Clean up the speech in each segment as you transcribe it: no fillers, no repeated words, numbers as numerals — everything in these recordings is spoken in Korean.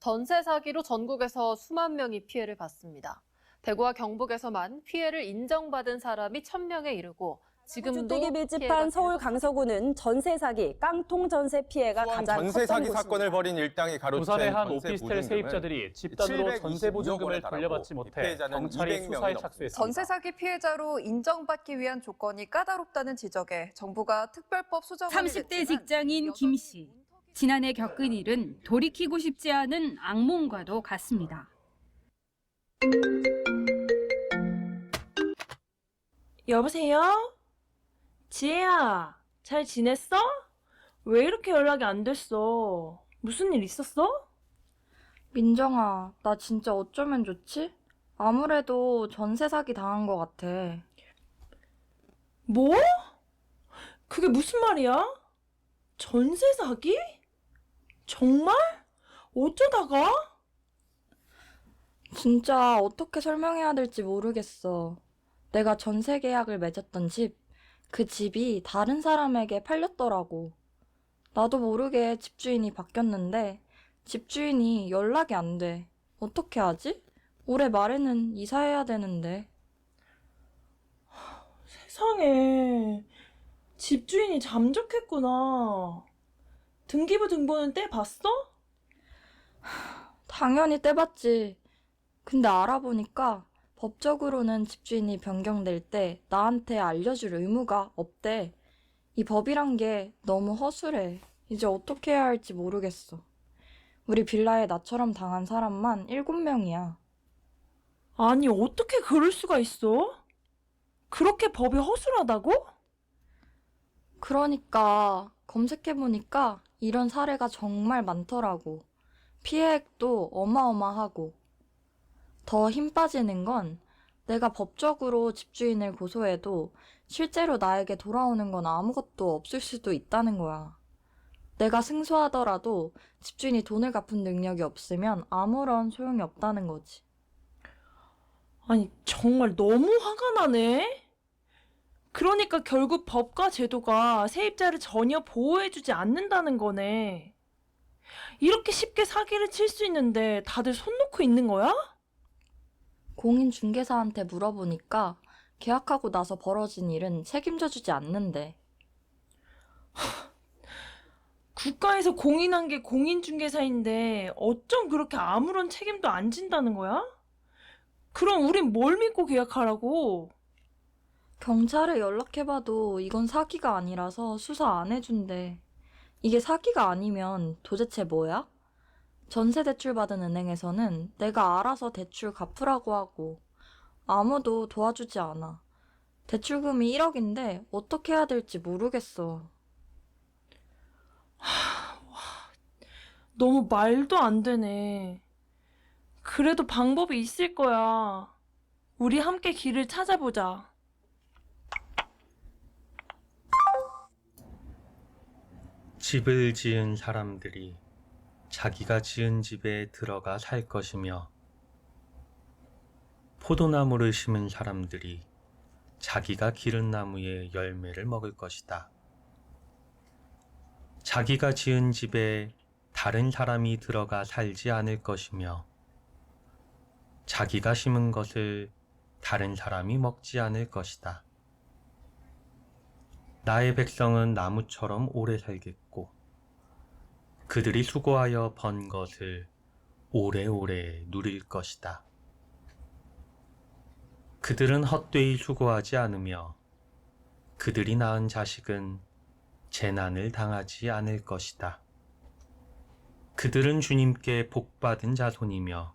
전세 사기로 전국에서 수만 명이 피해를 봤습니다. 대구와 경북에서만 피해를 인정받은 사람이 1,000명에 이르고 지금도 주택이 밀집한 서울 강서구는 전세 사기, 깡통 전세 피해가 가장 전세 컸던 사기 곳입니다. 사건을 벌인 일당이 가로챈 부산의 한 전세 오피스텔 보증금은 세입자들이 집단으로 전세 보증금을 725억 돌려받지 원에 못해 달하고 경찰이 200명이 수사에 넘습니다. 착수했습니다. 전세 사기 피해자로 인정받기 위한 조건이 까다롭다는 지적에 정부가 특별법 수정을 30대 직장인 김 씨. 지난해 겪은 일은 돌이키고 싶지 않은 악몽과도 같습니다. 여보세요? 지혜야, 잘 지냈어? 왜 이렇게 연락이 안 됐어? 무슨 일 있었어? 민정아, 나 진짜 어쩌면 좋지? 아무래도 전세 사기 당한 것 같아. 뭐? 그게 무슨 말이야? 전세 사기? 정말? 어쩌다가? 진짜 어떻게 설명해야 될지 모르겠어. 내가 전세 계약을 맺었던 집, 그 집이 다른 사람에게 팔렸더라고. 나도 모르게 집주인이 바뀌었는데 집주인이 연락이 안 돼. 어떻게 하지? 올해 말에는 이사해야 되는데. 세상에, 집주인이 잠적했구나. 등기부 등본은 떼봤어? 당연히 떼봤지. 근데 알아보니까 법적으로는 집주인이 변경될 때 나한테 알려줄 의무가 없대. 이 법이란 게 너무 허술해. 이제 어떻게 해야 할지 모르겠어. 우리 빌라에 나처럼 당한 사람만 7명이야. 아니, 어떻게 그럴 수가 있어? 그렇게 법이 허술하다고? 그러니까 검색해보니까 이런 사례가 정말 많더라고. 피해액도 어마어마하고. 더 힘 빠지는 건 내가 법적으로 집주인을 고소해도 실제로 나에게 돌아오는 건 아무것도 없을 수도 있다는 거야. 내가 승소하더라도 집주인이 돈을 갚은 능력이 없으면 아무런 소용이 없다는 거지. 아니, 정말 너무 화가 나네. 그러니까 결국 법과 제도가 세입자를 전혀 보호해주지 않는다는 거네. 이렇게 쉽게 사기를 칠 수 있는데 다들 손 놓고 있는 거야? 공인중개사한테 물어보니까 계약하고 나서 벌어진 일은 책임져주지 않는데. 국가에서 공인한 게 공인중개사인데 어쩜 그렇게 아무런 책임도 안 진다는 거야? 그럼 우린 뭘 믿고 계약하라고? 경찰에 연락해봐도 이건 사기가 아니라서 수사 안 해준대. 이게 사기가 아니면 도대체 뭐야? 전세 대출 받은 은행에서는 내가 알아서 대출 갚으라고 하고 아무도 도와주지 않아. 대출금이 1억인데 어떻게 해야 될지 모르겠어. 너무 말도 안 되네. 그래도 방법이 있을 거야. 우리 함께 길을 찾아보자. 집을 지은 사람들이 자기가 지은 집에 들어가 살 것이며, 포도나무를 심은 사람들이 자기가 기른 나무의 열매를 먹을 것이다. 자기가 지은 집에 다른 사람이 들어가 살지 않을 것이며, 자기가 심은 것을 다른 사람이 먹지 않을 것이다. 나의 백성은 나무처럼 오래 살겠고, 그들이 수고하여 번 것을 오래오래 누릴 것이다. 그들은 헛되이 수고하지 않으며 그들이 낳은 자식은 재난을 당하지 않을 것이다. 그들은 주님께 복받은 자손이며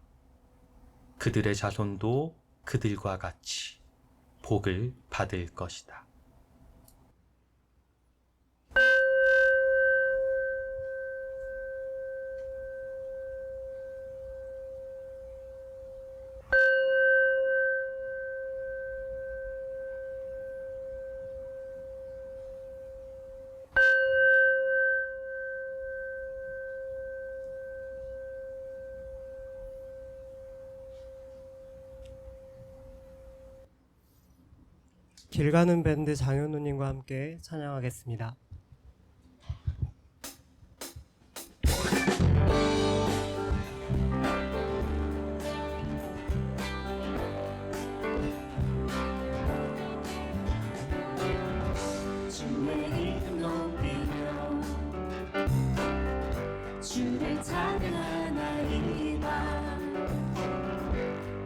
그들의 자손도 그들과 같이 복을 받을 것이다. 길 가는 밴드 장현우님과 함께 찬양하겠습니다. 주를 찬양하나이다.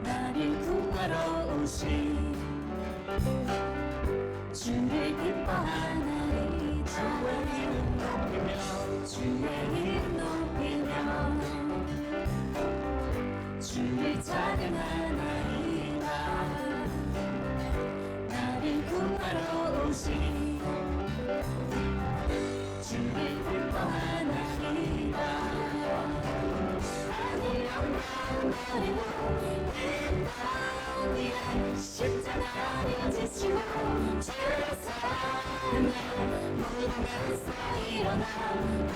나를 구하러 오신 주를 기뻐하나이다. 주의 이름 높이며 주를 찬양하나이다. 나를 구하러 오신 주를 기뻐하나이다. 하늘 영광 나를 위해 십자가를 지시고 주의 사랑을 무덤에서 일어나 하늘을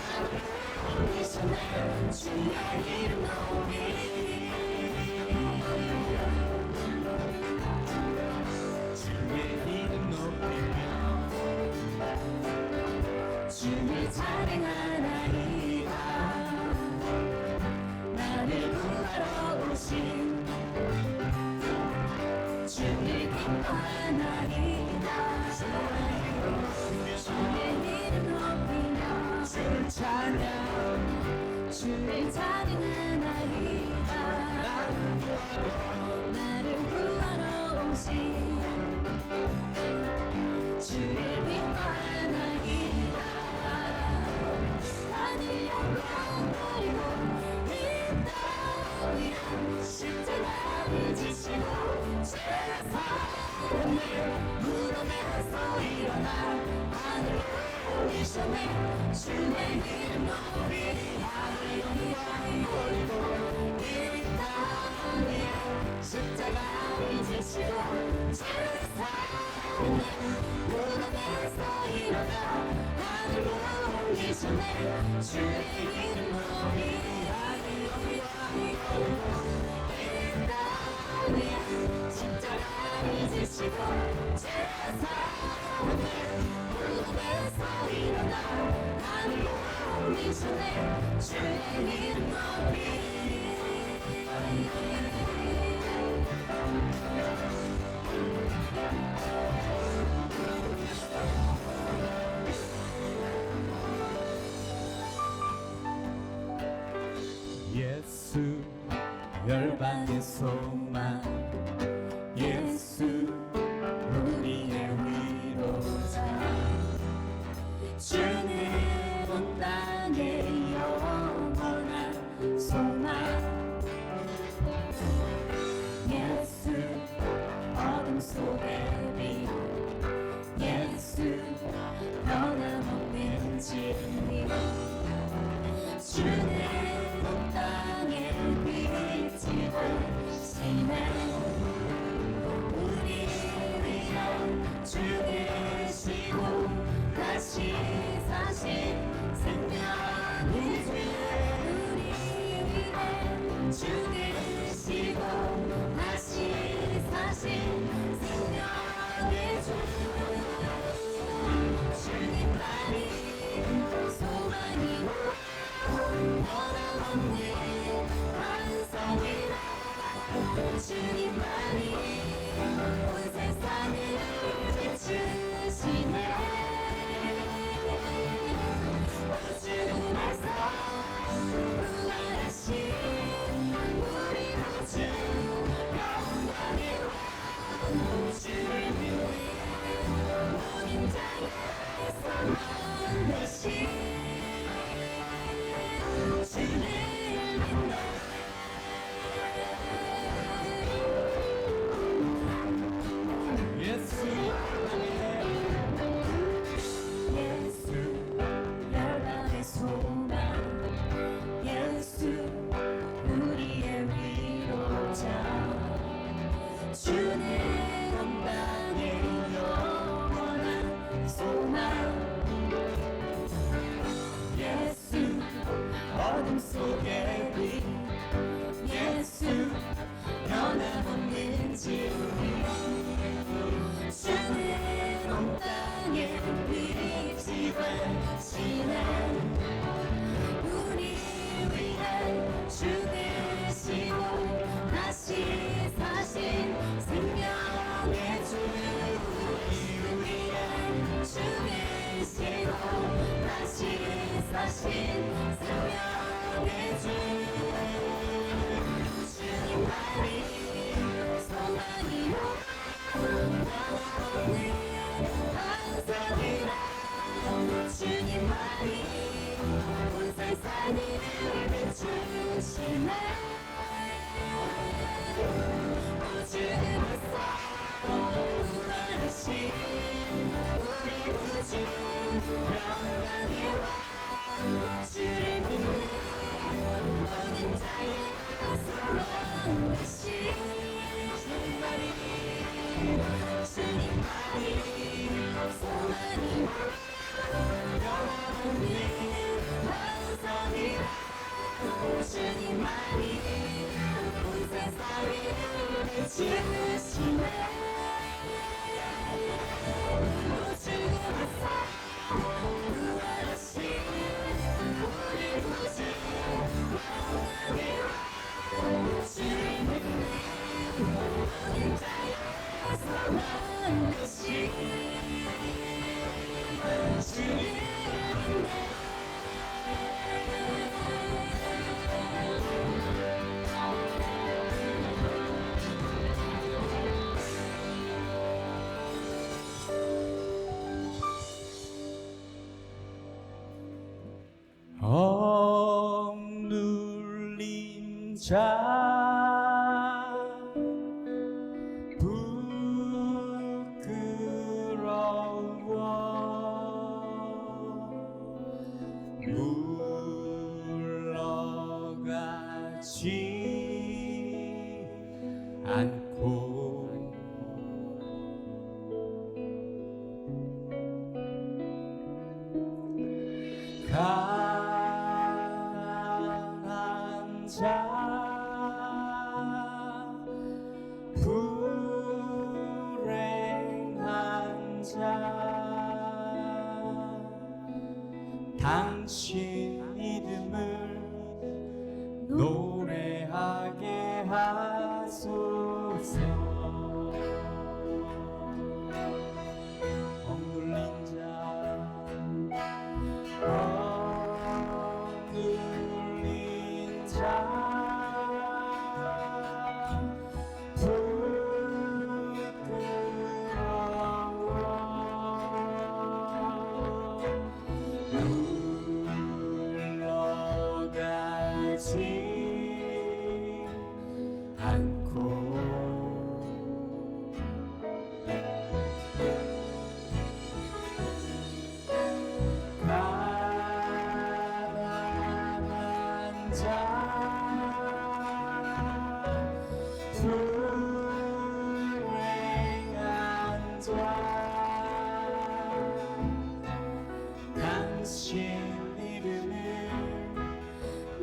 옮기셨네. 주의 이름 높이 주의 이름 높이며 주를 찬양하나이다. 나를 구하러 오신 주를 기뻐하나이다. 주의 이름 높이며 주를 찬양 주를 찬양하나이다. 나를 구하러 오신 주를 기뻐하나이다. 하늘 영광 버리고 이 땅 위에 십자가를 지시고 주의 사랑을 무덤에서 일어나 하늘로 옮기셨네. 주의 이름 높이 하늘 영광 버리고 이 땅 위에 십자가를 지시고 주의 사랑을 무덤에서 일어나 하늘로 옮기셨네. 주의 이름 높이 하늘 영광 버리고 이 땅 위에 십자가를 지시고 주의 사랑을 무덤에서 일어나 하늘로 옮기셨네. 주의 이름 높이 예수 열방의 소망 예수 우리의 위로자 주는 온 땅의 영원한 소망 예수 어둠 속의 빛 예수 변함없는 진리 주는 온 땅의 빛이 되시네. 우리 위해 죽으시고 다시 사신 생명의 주 우리 위해 죽으시고 다시 사신 생명의 주 주님만이 소망이 변함없는 환상이라 주님만이 온 세상을 비추시네. 우주에서 부활하신 우리 구주 영광의 왕 주를 믿는 모든 자에서 먼 대신 예수 열방의 소망 예수 우리의 위로자 주는 온 땅의 영원한 소망 예수 어둠 속의 빛 예수 변함없는 진리 주는 온 땅의 빛이 되시네. 우리 위해 죽으시고 다시 사신 생명의 주 우리 위해 죽으시고 다시 사신 생명 주님만이 온 세상을 지으시네 출근해서 구원하신 우리 구주 영원하게 주님의 모든 자에서 만드신 주님의 억눌린 자 부끄러워 물러가지 않고 강한 자 불행한 자 당신 이름을 노래하게 하소서 억눌린 자 억눌린 자 물러가지 않고 가난한 자 불행한 자 당신 이름을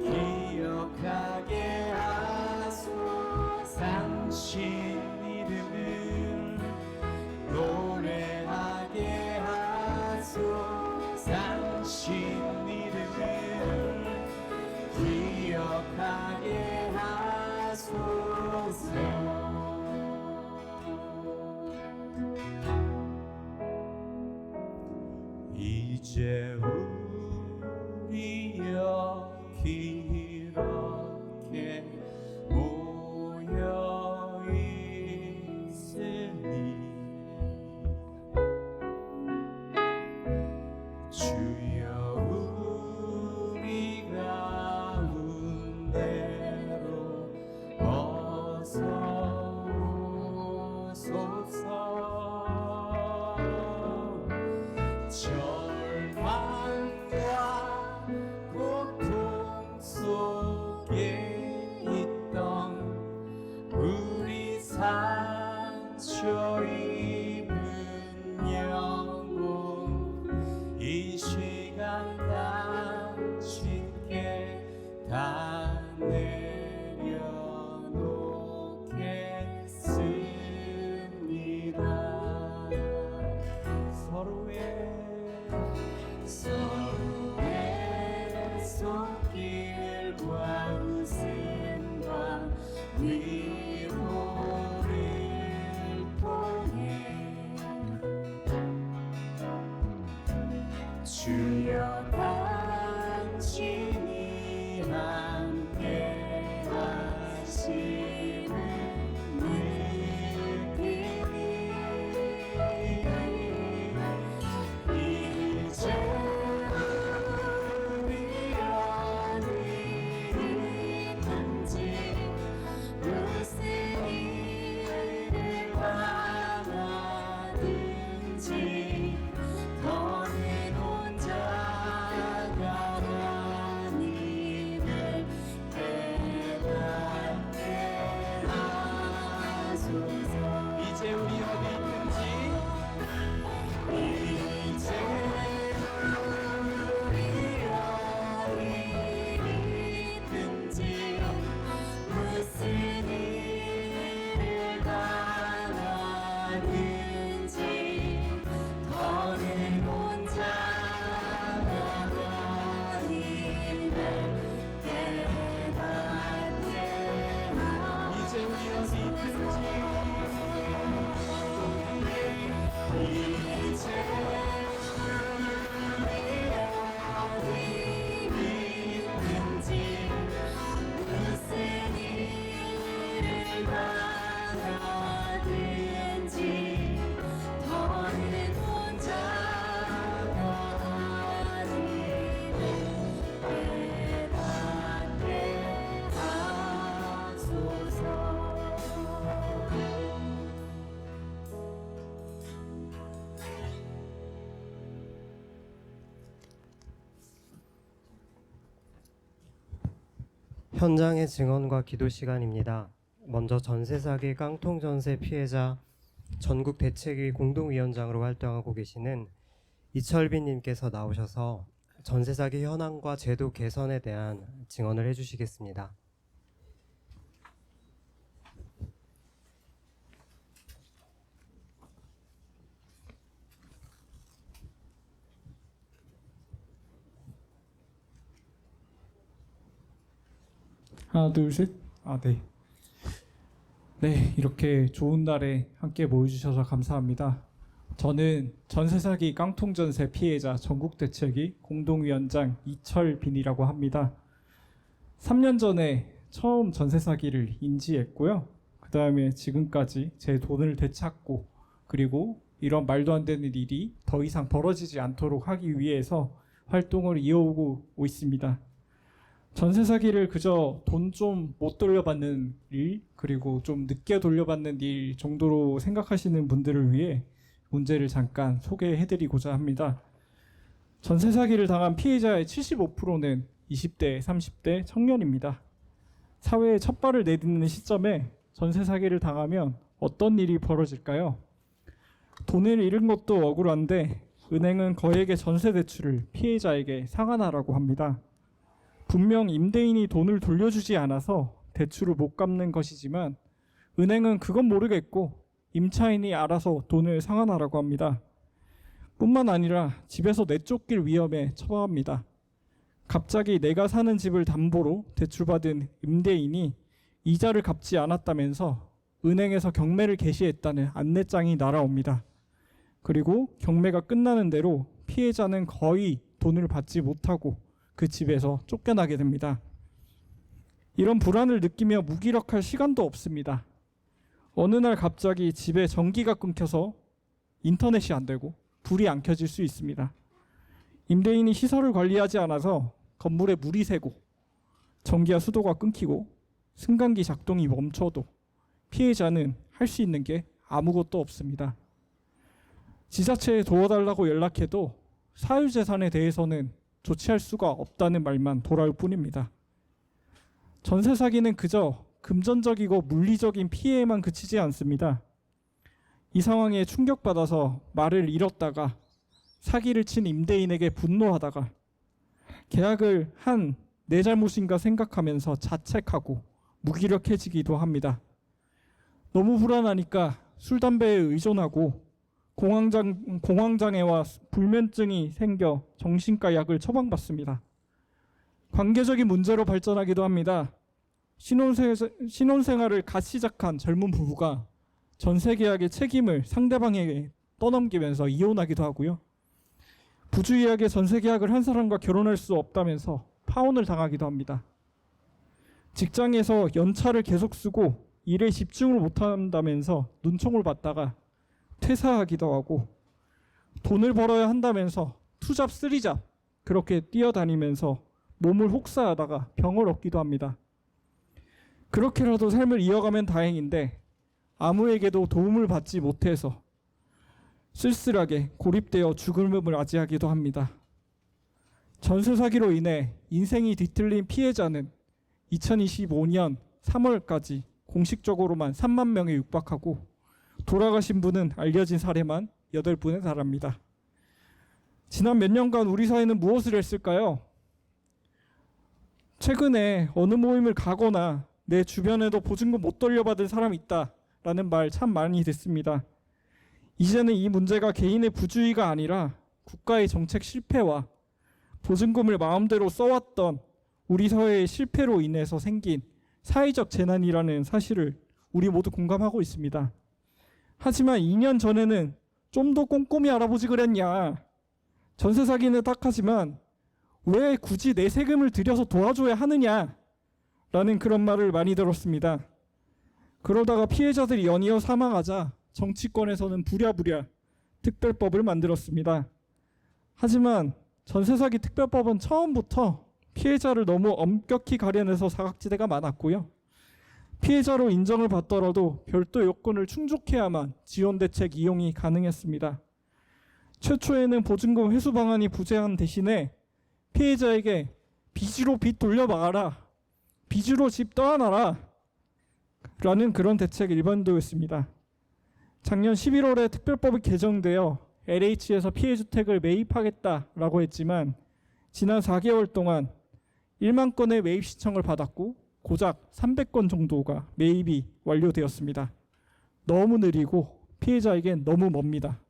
기억하게 하소서 당신 이름을 노래하게 하소서 당신 이름을 기억하게 하소서 이제 우리 여기 이렇게 모여 있으니 주여 우리 가운데로 어서 오소서 절망과 고통 속에 있던 우리 상처 입은 영혼 이 시간 당신께 다 내려놓겠습니다 서로의 손길과 웃음과 위로를 통해 주여 당신이 함께 하심을 느끼니 이제 우리 어디든지 현장의 증언과 기도 시간입니다. 먼저 전세 사기 깡통 전세 피해자 전국 대책위 공동위원장으로 활동하고 계시는 이철빈 님께서 나오셔서 전세 사기 현황과 제도 개선에 대한 증언을 해주시겠습니다. 하나, 둘, 셋. 네. 네, 이렇게 좋은 날에 함께 모여주셔서 감사합니다. 저는 전세 사기 깡통 전세 피해자 전국대책위 공동위원장 이철빈이라고 합니다. 3년 전에 처음 전세 사기를 인지했고요. 그 다음에 지금까지 제 돈을 되찾고 그리고 이런 말도 안 되는 일이 더 이상 벌어지지 않도록 하기 위해서 활동을 이어오고 있습니다. 전세 사기를 그저 돈 좀 못 돌려받는 일, 그리고 좀 늦게 돌려받는 일 정도로 생각하시는 분들을 위해 문제를 잠깐 소개해드리고자 합니다. 전세 사기를 당한 피해자의 75%는 20대, 30대 청년입니다. 사회에 첫 발을 내딛는 시점에 전세 사기를 당하면 어떤 일이 벌어질까요? 돈을 잃은 것도 억울한데 은행은 거액의 전세 대출을 피해자에게 상환하라고 합니다. 분명 임대인이 돈을 돌려주지 않아서 대출을 못 갚는 것이지만 은행은 그건 모르겠고 임차인이 알아서 돈을 상환하라고 합니다. 뿐만 아니라 집에서 내쫓길 위험에 처합니다. 갑자기 내가 사는 집을 담보로 대출받은 임대인이 이자를 갚지 않았다면서 은행에서 경매를 개시했다는 안내장이 날아옵니다. 그리고 경매가 끝나는 대로 피해자는 거의 돈을 받지 못하고 그 집에서 쫓겨나게 됩니다. 이런 불안을 느끼며 무기력할 시간도 없습니다. 어느 날 갑자기 집에 전기가 끊겨서 인터넷이 안 되고 불이 안 켜질 수 있습니다. 임대인이 시설을 관리하지 않아서 건물에 물이 새고 전기와 수도가 끊기고 승강기 작동이 멈춰도 피해자는 할 수 있는 게 아무것도 없습니다. 지자체에 도와달라고 연락해도 사유재산에 대해서는 조치할 수가 없다는 말만 돌아올 뿐입니다. 전세 사기는 그저 금전적이고 물리적인 피해에만 그치지 않습니다. 이 상황에 충격받아서 말을 잃었다가 사기를 친 임대인에게 분노하다가 계약을 한 내 잘못인가 생각하면서 자책하고 무기력해지기도 합니다. 너무 불안하니까 술, 담배에 의존하고 공황장애와 불면증이 생겨 정신과 약을 처방받습니다. 관계적인 문제로 발전하기도 합니다. 신혼생활을 갓 시작한 젊은 부부가 전세 계약의 책임을 상대방에게 떠넘기면서 이혼하기도 하고요. 부주의하게 전세 계약을 한 사람과 결혼할 수 없다면서 파혼을 당하기도 합니다. 직장에서 연차를 계속 쓰고 일에 집중을 못한다면서 눈총을 받다가 퇴사하기도 하고 돈을 벌어야 한다면서 투잡 쓰리잡 그렇게 뛰어다니면서 몸을 혹사하다가 병을 얻기도 합니다. 그렇게라도 삶을 이어가면 다행인데 아무에게도 도움을 받지 못해서 쓸쓸하게 고립되어 죽음을 맞이하기도 합니다. 전세 사기로 인해 인생이 뒤틀린 피해자는 2025년 3월까지 공식적으로만 3만 명에 육박하고 돌아가신 분은 알려진 사례만 8분에 달합니다. 지난 몇 년간 우리 사회는 무엇을 했을까요? 최근에 어느 모임을 가거나 내 주변에도 보증금 못 돌려받은 사람이 있다라는 말 참 많이 듣습니다. 이제는 이 문제가 개인의 부주의가 아니라 국가의 정책 실패와 보증금을 마음대로 써왔던 우리 사회의 실패로 인해서 생긴 사회적 재난이라는 사실을 우리 모두 공감하고 있습니다. 하지만 2년 전에는 좀 더 꼼꼼히 알아보지 그랬냐. 전세 사기는 딱하지만 왜 굳이 내 세금을 들여서 도와줘야 하느냐. 라는 그런 말을 많이 들었습니다. 그러다가 피해자들이 연이어 사망하자 정치권에서는 부랴부랴 특별법을 만들었습니다. 하지만 전세 사기 특별법은 처음부터 피해자를 너무 엄격히 가려내서 사각지대가 많았고요. 피해자로 인정을 받더라도 별도 요건을 충족해야만 지원대책 이용이 가능했습니다. 최초에는 보증금 회수 방안이 부재한 대신에 피해자에게 빚으로 빚 돌려막아라, 빚으로 집 떠안아라 라는 그런 대책 일반도였습니다. 작년 11월에 특별법이 개정되어 LH에서 피해주택을 매입하겠다라고 했지만 지난 4개월 동안 1만 건의 매입 신청을 받았고 고작 300건 정도가 매입이 완료되었습니다. 너무 느리고 피해자에겐 너무 멉니다.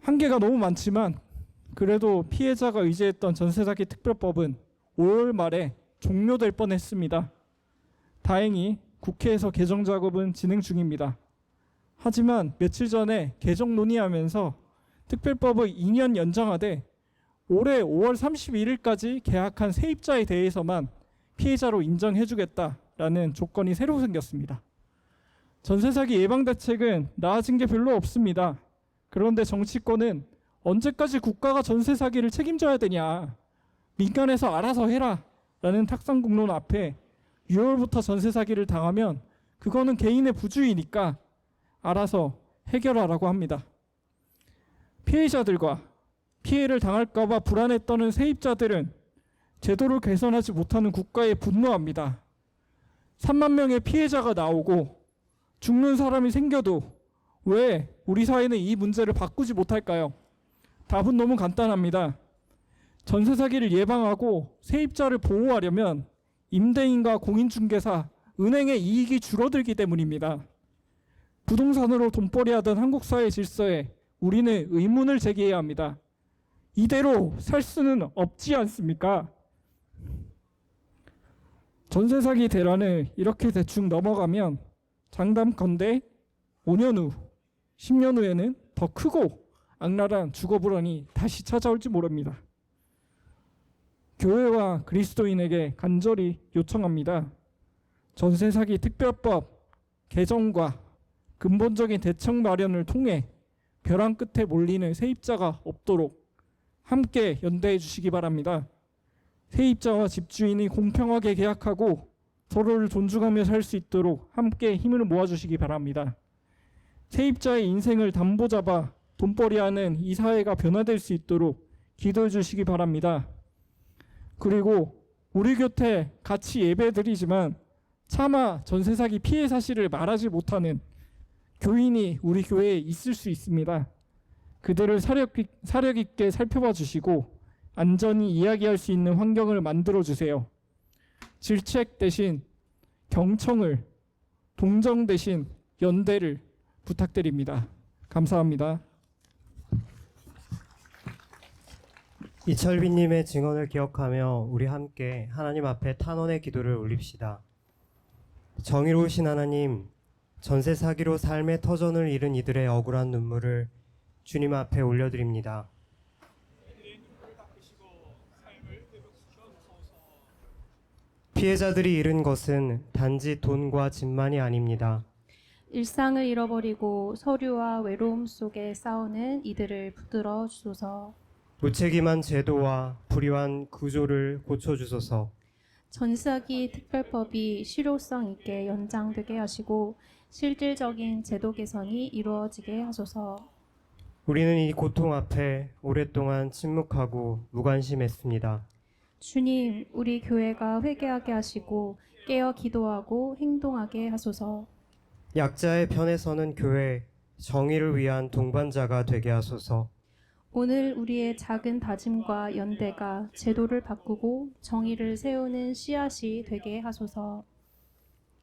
한계가 너무 많지만 그래도 피해자가 의지했던 전세사기 특별법은 5월 말에 종료될 뻔했습니다. 다행히 국회에서 개정 작업은 진행 중입니다. 하지만 며칠 전에 개정 논의하면서 특별법을 2년 연장하되 올해 5월 31일까지 계약한 세입자에 대해서만 피해자로 인정해주겠다라는 조건이 새로 생겼습니다. 전세사기 예방대책은 나아진 게 별로 없습니다. 그런데 정치권은 언제까지 국가가 전세사기를 책임져야 되냐, 민간에서 알아서 해라 라는 탁상공론 앞에 6월부터 전세사기를 당하면 그거는 개인의 부주의니까 알아서 해결하라고 합니다. 피해자들과 피해를 당할까봐 불안에 떠는 세입자들은 제도를 개선하지 못하는 국가에 분노합니다. 3만 명의 피해자가 나오고 죽는 사람이 생겨도 왜 우리 사회는 이 문제를 바꾸지 못할까요? 답은 너무 간단합니다. 전세 사기를 예방하고 세입자를 보호하려면 임대인과 공인중개사, 은행의 이익이 줄어들기 때문입니다. 부동산으로 돈벌이하던 한국 사회 질서에 우리는 의문을 제기해야 합니다. 이대로 살 수는 없지 않습니까? 전세 사기 대란을 이렇게 대충 넘어가면 장담컨대 5년 후, 10년 후에는 더 크고 악랄한 주거 불안이 다시 찾아올지 모릅니다. 교회와 그리스도인에게 간절히 요청합니다. 전세 사기 특별법 개정과 근본적인 대책 마련을 통해 벼랑 끝에 몰리는 세입자가 없도록 함께 연대해 주시기 바랍니다. 세입자와 집주인이 공평하게 계약하고 서로를 존중하며 살 수 있도록 함께 힘을 모아주시기 바랍니다. 세입자의 인생을 담보 잡아 돈벌이하는 이 사회가 변화될 수 있도록 기도해 주시기 바랍니다. 그리고 우리 곁에 같이 예배드리지만 차마 전세 사기 피해 사실을 말하지 못하는 교인이 우리 교회에 있을 수 있습니다. 그들을 사력 있게 살펴봐 주시고 안전히 이야기할 수 있는 환경을 만들어 주세요. 질책 대신 경청을, 동정 대신 연대를 부탁드립니다. 감사합니다. 이철빈님의 증언을 기억하며 우리 함께 하나님 앞에 탄원의 기도를 올립시다. 정의로우신 하나님, 전세 사기로 삶의 터전을 잃은 이들의 억울한 눈물을 주님 앞에 올려드립니다. 피해자들이 잃은 것은 단지 돈과 집만이 아닙니다. 일상을 잃어버리고 서류와 외로움 속에 싸우는 이들을 붙들어 주소서. 무책임한 제도와 불의한 구조를 고쳐주소서. 전세사기 특별법이 실효성 있게 연장되게 하시고 실질적인 제도 개선이 이루어지게 하소서. 우리는 이 고통 앞에 오랫동안 침묵하고 무관심했습니다. 주님, 우리 교회가 회개하게 하시고 깨어 기도하고 행동하게 하소서. 약자의 편에 서는 교회, 정의를 위한 동반자가 되게 하소서. 오늘 우리의 작은 다짐과 연대가 제도를 바꾸고 정의를 세우는 씨앗이 되게 하소서.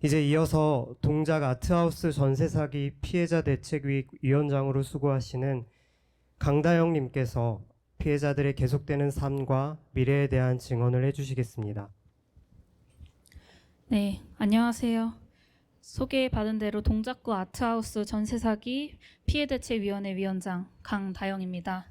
이제 이어서 동작 아트하우스 전세 사기 피해자 대책위 위원장으로 수고하시는 강다영님께서 피해자들의 계속되는 삶과 미래에 대한 증언을 해주시겠습니다. 네, 안녕하세요. 소개받은 대로 동작구 아트하우스 전세사기 피해대책위원회 위원장 강다영입니다.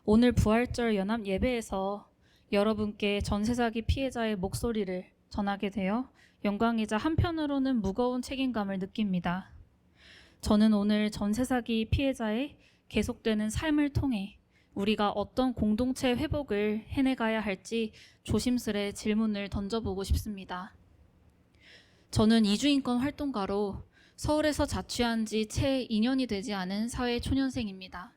오늘 부활절 연합 예배에서 여러분께 전세사기 피해자의 목소리를 전하게 되어 영광이자 한편으로는 무거운 책임감을 느낍니다. 저는 오늘 전세사기 피해자의 계속되는 삶을 통해 우리가 어떤 공동체 회복을 해내가야 할지 조심스레 질문을 던져보고 싶습니다. 저는 이주인권 활동가로 서울에서 자취한 지 채 2년이 되지 않은 사회 초년생입니다.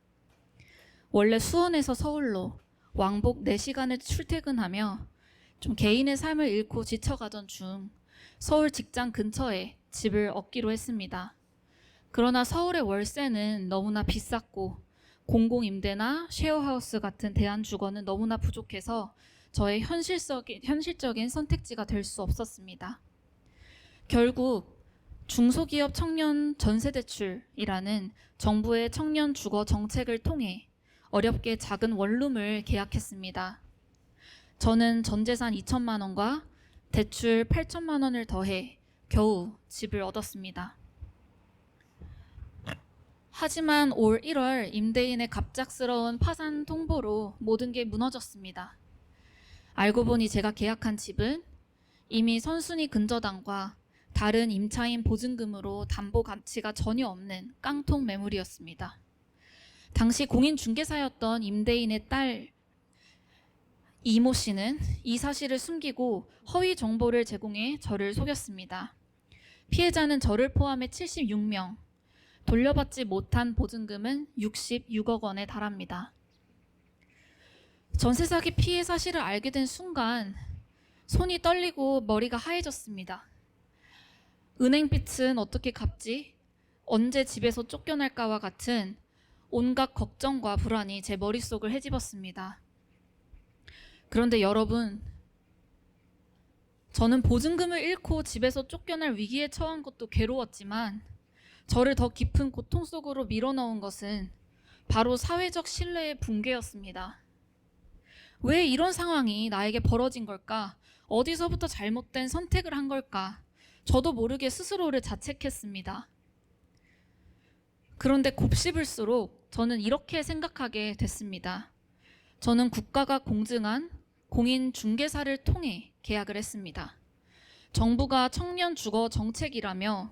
원래 수원에서 서울로 왕복 4시간을 출퇴근하며 좀 개인의 삶을 잃고 지쳐가던 중 서울 직장 근처에 집을 얻기로 했습니다. 그러나 서울의 월세는 너무나 비쌌고 공공임대나 쉐어하우스 같은 대안주거는 너무나 부족해서 저의 현실적인 선택지가 될 수 없었습니다. 결국 중소기업 청년 전세대출이라는 정부의 청년 주거 정책을 통해 어렵게 작은 원룸을 계약했습니다. 저는 전재산 2천만 원과 대출 8천만 원을 더해 겨우 집을 얻었습니다. 하지만 올 1월 임대인의 갑작스러운 파산 통보로 모든 게 무너졌습니다. 알고 보니 제가 계약한 집은 이미 선순위 근저당과 다른 임차인 보증금으로 담보 가치가 전혀 없는 깡통 매물이었습니다. 당시 공인중개사였던 임대인의 딸 이모 씨는 이 사실을 숨기고 허위 정보를 제공해 저를 속였습니다. 피해자는 저를 포함해 76명, 돌려받지 못한 보증금은 66억 원에 달합니다. 전세 사기 피해 사실을 알게 된 순간 손이 떨리고 머리가 하얘졌습니다. 은행빚은 어떻게 갚지? 언제 집에서 쫓겨날까와 같은 온갖 걱정과 불안이 제 머릿속을 헤집었습니다. 그런데 여러분, 저는 보증금을 잃고 집에서 쫓겨날 위기에 처한 것도 괴로웠지만 저를 더 깊은 고통 속으로 밀어넣은 것은 바로 사회적 신뢰의 붕괴였습니다. 왜 이런 상황이 나에게 벌어진 걸까? 어디서부터 잘못된 선택을 한 걸까? 저도 모르게 스스로를 자책했습니다. 그런데 곱씹을수록 저는 이렇게 생각하게 됐습니다. 저는 국가가 공증한 공인중개사를 통해 계약을 했습니다. 정부가 청년 주거 정책이라며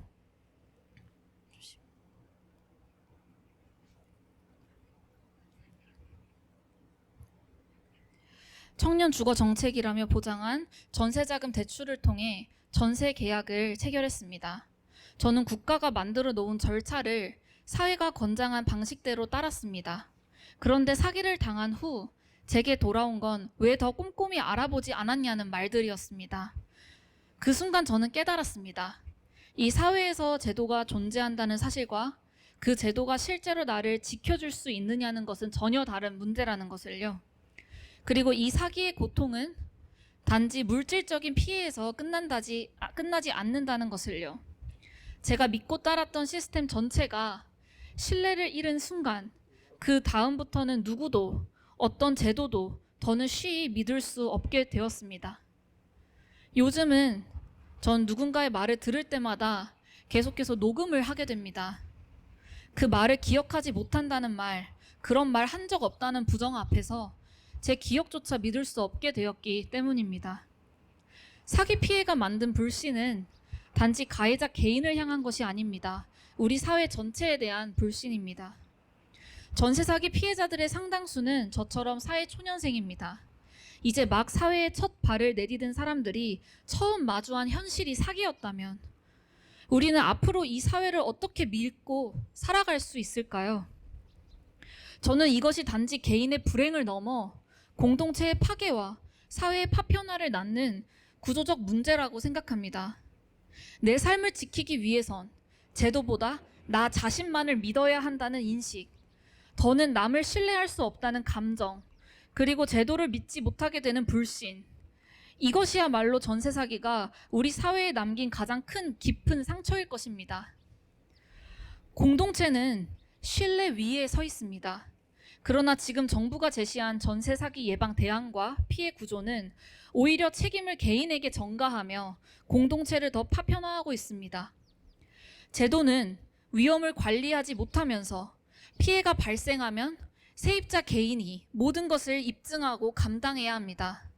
보장한 전세자금 대출을 통해 전세 계약을 체결했습니다. 저는 국가가 만들어 놓은 절차를 사회가 권장한 방식대로 따랐습니다. 그런데 사기를 당한 후 제게 돌아온 건 왜 더 꼼꼼히 알아보지 않았냐는 말들이었습니다. 그 순간 저는 깨달았습니다. 이 사회에서 제도가 존재한다는 사실과 그 제도가 실제로 나를 지켜줄 수 있느냐는 것은 전혀 다른 문제라는 것을요. 그리고 이 사기의 고통은 단지 물질적인 피해에서 끝나지 않는다는 것을요. 제가 믿고 따랐던 시스템 전체가 신뢰를 잃은 순간 그 다음부터는 누구도 어떤 제도도 더는 쉬이 믿을 수 없게 되었습니다. 요즘은 전 누군가의 말을 들을 때마다 계속해서 녹음을 하게 됩니다. 그 말을 기억하지 못한다는 말, 그런 말 한 적 없다는 부정 앞에서 제 기억조차 믿을 수 없게 되었기 때문입니다. 사기 피해가 만든 불신은 단지 가해자 개인을 향한 것이 아닙니다. 우리 사회 전체에 대한 불신입니다. 전세 사기 피해자들의 상당수는 저처럼 사회 초년생입니다. 이제 막 사회에 첫 발을 내디딘 사람들이 처음 마주한 현실이 사기였다면 우리는 앞으로 이 사회를 어떻게 믿고 살아갈 수 있을까요? 저는 이것이 단지 개인의 불행을 넘어 공동체의 파괴와 사회의 파편화를 낳는 구조적 문제라고 생각합니다. 내 삶을 지키기 위해선 제도보다 나 자신만을 믿어야 한다는 인식, 더는 남을 신뢰할 수 없다는 감정, 그리고 제도를 믿지 못하게 되는 불신, 이것이야말로 전세 사기가 우리 사회에 남긴 가장 큰 깊은 상처일 것입니다. 공동체는 신뢰 위에 서 있습니다. 그러나 지금 정부가 제시한 전세 사기 예방 대안과 피해 구조는 오히려 책임을 개인에게 전가하며 공동체를 더 파편화하고 있습니다. 제도는 위험을 관리하지 못하면서 피해가 발생하면 세입자 개인이 모든 것을 입증하고 감당해야 합니다.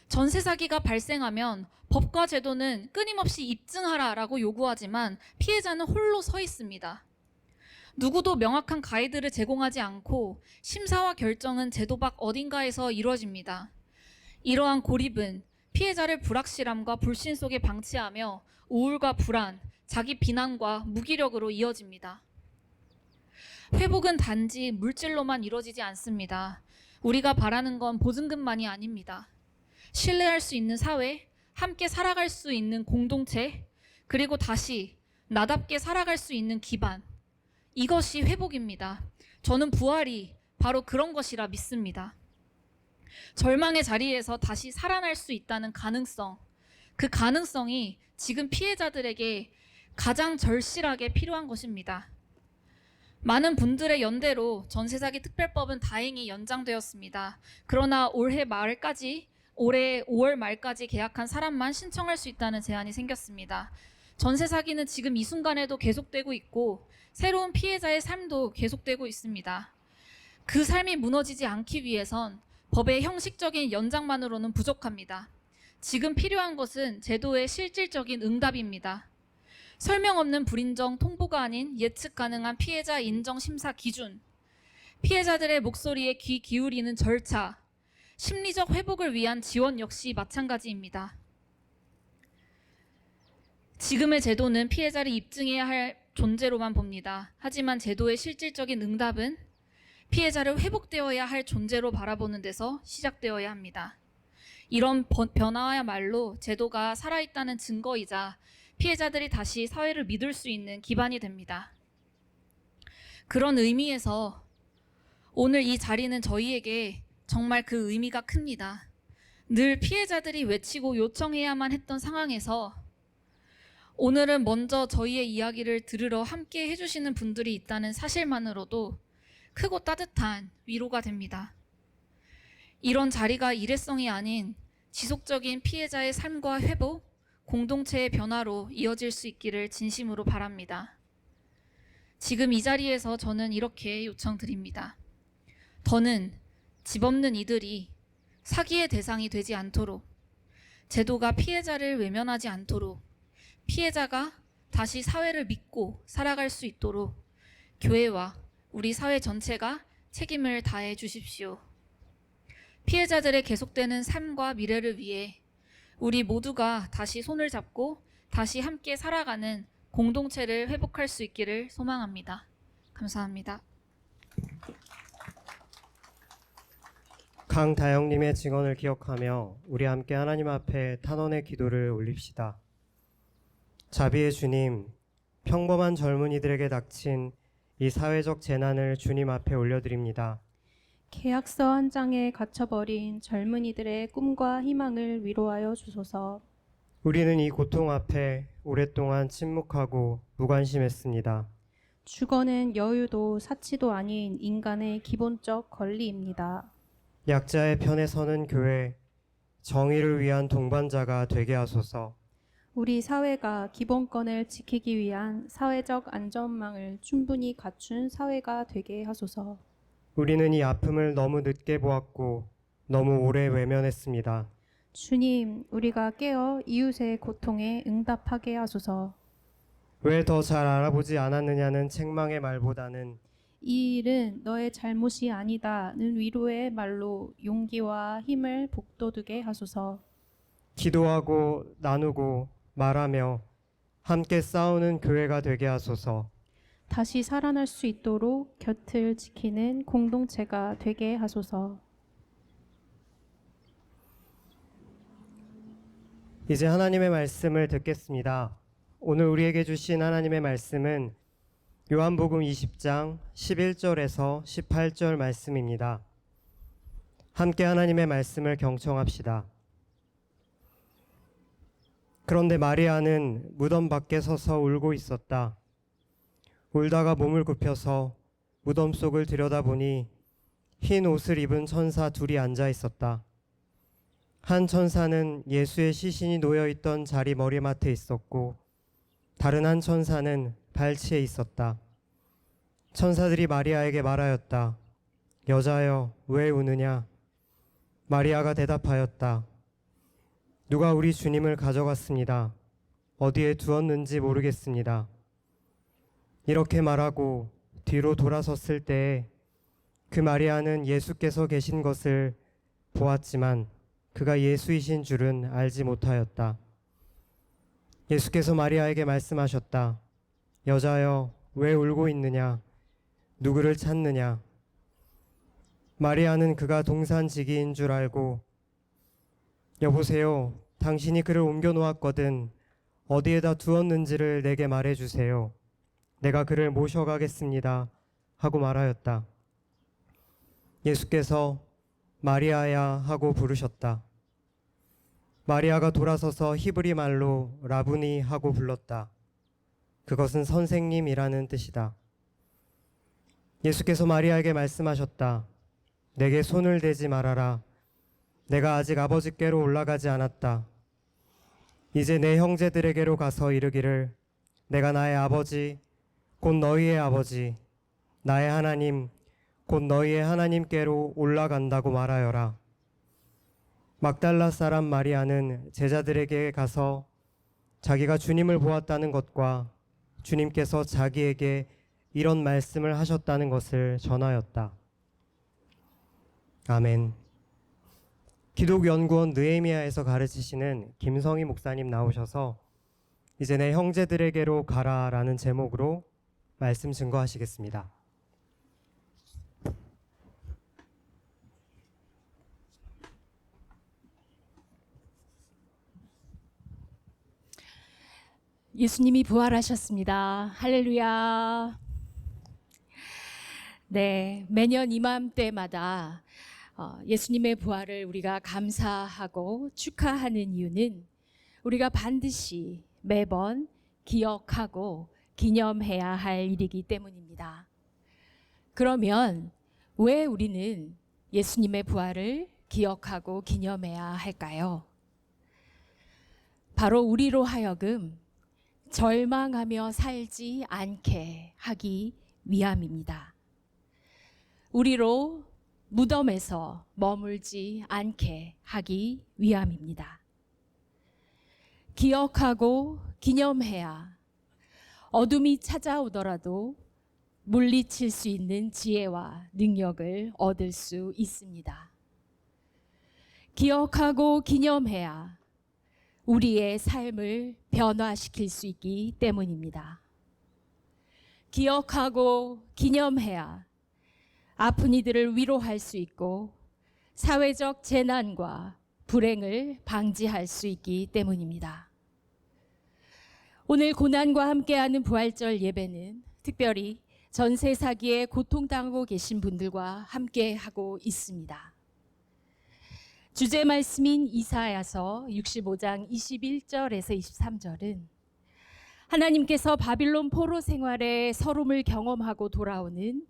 전세 사기가 발생하면 법과 제도는 끊임없이 입증하라라고 요구하지만 피해자는 홀로 서 있습니다. 누구도 명확한 가이드를 제공하지 않고 심사와 결정은 제도 밖 어딘가에서 이루어집니다. 이러한 고립은 피해자를 불확실함과 불신 속에 방치하며 우울과 불안, 자기 비난과 무기력으로 이어집니다. 회복은 단지 물질로만 이루어지지 않습니다. 우리가 바라는 건 보증금만이 아닙니다. 신뢰할 수 있는 사회, 함께 살아갈 수 있는 공동체, 그리고 다시 나답게 살아갈 수 있는 기반. 이것이 회복입니다. 저는 부활이 바로 그런 것이라 믿습니다. 절망의 자리에서 다시 살아날 수 있다는 가능성, 그 가능성이 지금 피해자들에게 가장 절실하게 필요한 것입니다. 많은 분들의 연대로 전세사기 특별법은 다행히 연장되었습니다. 그러나 올해 5월 말까지 계약한 사람만 신청할 수 있다는 제한이 생겼습니다. 전세사기는 지금 이 순간에도 계속되고 있고 새로운 피해자의 삶도 계속되고 있습니다. 그 삶이 무너지지 않기 위해선 법의 형식적인 연장만으로는 부족합니다. 지금 필요한 것은 제도의 실질적인 응답입니다. 설명 없는 불인정 통보가 아닌 예측 가능한 피해자 인정 심사 기준, 피해자들의 목소리에 귀 기울이는 절차, 심리적 회복을 위한 지원 역시 마찬가지입니다. 지금의 제도는 피해자를 입증해야 할 존재로만 봅니다. 하지만 제도의 실질적인 응답은 피해자를 회복되어야 할 존재로 바라보는 데서 시작되어야 합니다. 이런 변화야말로 제도가 살아있다는 증거이자 피해자들이 다시 사회를 믿을 수 있는 기반이 됩니다. 그런 의미에서 오늘 이 자리는 저희에게 정말 그 의미가 큽니다. 늘 피해자들이 외치고 요청해야만 했던 상황에서 오늘은 먼저 저희의 이야기를 들으러 함께 해주시는 분들이 있다는 사실만으로도 크고 따뜻한 위로가 됩니다. 이런 자리가 일회성이 아닌 지속적인 피해자의 삶과 회복, 공동체의 변화로 이어질 수 있기를 진심으로 바랍니다. 지금 이 자리에서 저는 이렇게 요청드립니다. 더는 집 없는 이들이 사기의 대상이 되지 않도록, 제도가 피해자를 외면하지 않도록, 피해자가 다시 사회를 믿고 살아갈 수 있도록 교회와 우리 사회 전체가 책임을 다해 주십시오. 피해자들의 계속되는 삶과 미래를 위해 우리 모두가 다시 손을 잡고 다시 함께 살아가는 공동체를 회복할 수 있기를 소망합니다. 감사합니다. 강다영님의 증언을 기억하며 우리 함께 하나님 앞에 탄원의 기도를 올립시다. 자비의 주님, 평범한 젊은이들에게 닥친 이 사회적 재난을 주님 앞에 올려드립니다. 계약서 한 장에 갇혀버린 젊은이들의 꿈과 희망을 위로하여 주소서. 우리는 이 고통 앞에 오랫동안 침묵하고 무관심했습니다. 주거는 여유도 사치도 아닌 인간의 기본적 권리입니다. 약자의 편에 서는 교회, 정의를 위한 동반자가 되게 하소서. 우리 사회가 기본권을 지키기 위한 사회적 안전망을 충분히 갖춘 사회가 되게 하소서. 우리는 이 아픔을 너무 늦게 보았고 너무 오래 외면했습니다. 주님, 우리가 깨어 이웃의 고통에 응답하게 하소서. 왜 더 잘 알아보지 않았느냐는 책망의 말보다는 이 일은 너의 잘못이 아니다는 위로의 말로 용기와 힘을 북돋우게 하소서. 기도하고 나누고 말하며 함께 싸우는 교회가 되게 하소서. 다시 살아날 수 있도록 곁을 지키는 공동체가 되게 하소서. 이제 하나님의 말씀을 듣겠습니다. 오늘 우리에게 주신 하나님의 말씀은 요한복음 20장 11절에서 18절 말씀입니다. 함께 하나님의 말씀을 경청합시다. 그런데 마리아는 무덤 밖에 서서 울고 있었다. 울다가 몸을 굽혀서 무덤 속을 들여다보니 흰 옷을 입은 천사 둘이 앉아 있었다. 한 천사는 예수의 시신이 놓여있던 자리 머리맡에 있었고 다른 한 천사는 발치에 있었다. 천사들이 마리아에게 말하였다. 여자여, 왜 우느냐? 마리아가 대답하였다. 누가 우리 주님을 가져갔습니다. 어디에 두었는지 모르겠습니다. 이렇게 말하고 뒤로 돌아섰을 때에 그 마리아는 예수께서 계신 것을 보았지만 그가 예수이신 줄은 알지 못하였다. 예수께서 마리아에게 말씀하셨다. 여자여, 왜 울고 있느냐? 누구를 찾느냐? 마리아는 그가 동산지기인 줄 알고 여보세요. 당신이 그를 옮겨 놓았거든. 어디에다 두었는지를 내게 말해 주세요. 내가 그를 모셔가겠습니다. 하고 말하였다. 예수께서 마리아야 하고 부르셨다. 마리아가 돌아서서 히브리 말로 라부니 하고 불렀다. 그것은 선생님이라는 뜻이다. 예수께서 마리아에게 말씀하셨다. 내게 손을 대지 말아라. 내가 아직 아버지께로 올라가지 않았다. 이제 내 형제들에게로 가서 이르기를 내가 나의 아버지 곧 너희의 아버지 나의 하나님 곧 너희의 하나님께로 올라간다고 말하여라. 막달라 사람 마리아는 제자들에게 가서 자기가 주님을 보았다는 것과 주님께서 자기에게 이런 말씀을 하셨다는 것을 전하였다. 아멘. 기독연구원 느헤미야에서 가르치시는 김성희 목사님 나오셔서 이제 내 형제들에게로 가라라는 제목으로 말씀 증거하시겠습니다. 예수님이 부활하셨습니다. 할렐루야. 네, 매년 이맘때마다 예수님의 부활을 우리가 감사하고 축하하는 이유는 우리가 반드시 매번 기억하고 기념해야 할 일이기 때문입니다. 그러면 왜 우리는 예수님의 부활을 기억하고 기념해야 할까요? 바로 우리로 하여금 절망하며 살지 않게 하기 위함입니다. 우리로 무덤에서 머물지 않게 하기 위함입니다. 기억하고 기념해야 어둠이 찾아오더라도 물리칠 수 있는 지혜와 능력을 얻을 수 있습니다. 기억하고 기념해야 우리의 삶을 변화시킬 수 있기 때문입니다. 기억하고 기념해야 아픈 이들을 위로할 수 있고 사회적 재난과 불행을 방지할 수 있기 때문입니다. 오늘 고난과 함께하는 부활절 예배는 특별히 전세 사기에 고통당하고 계신 분들과 함께하고 있습니다. 주제 말씀인 이사야서 65장 21절에서 23절은 하나님께서 바빌론 포로 생활의 서름을 경험하고 돌아오는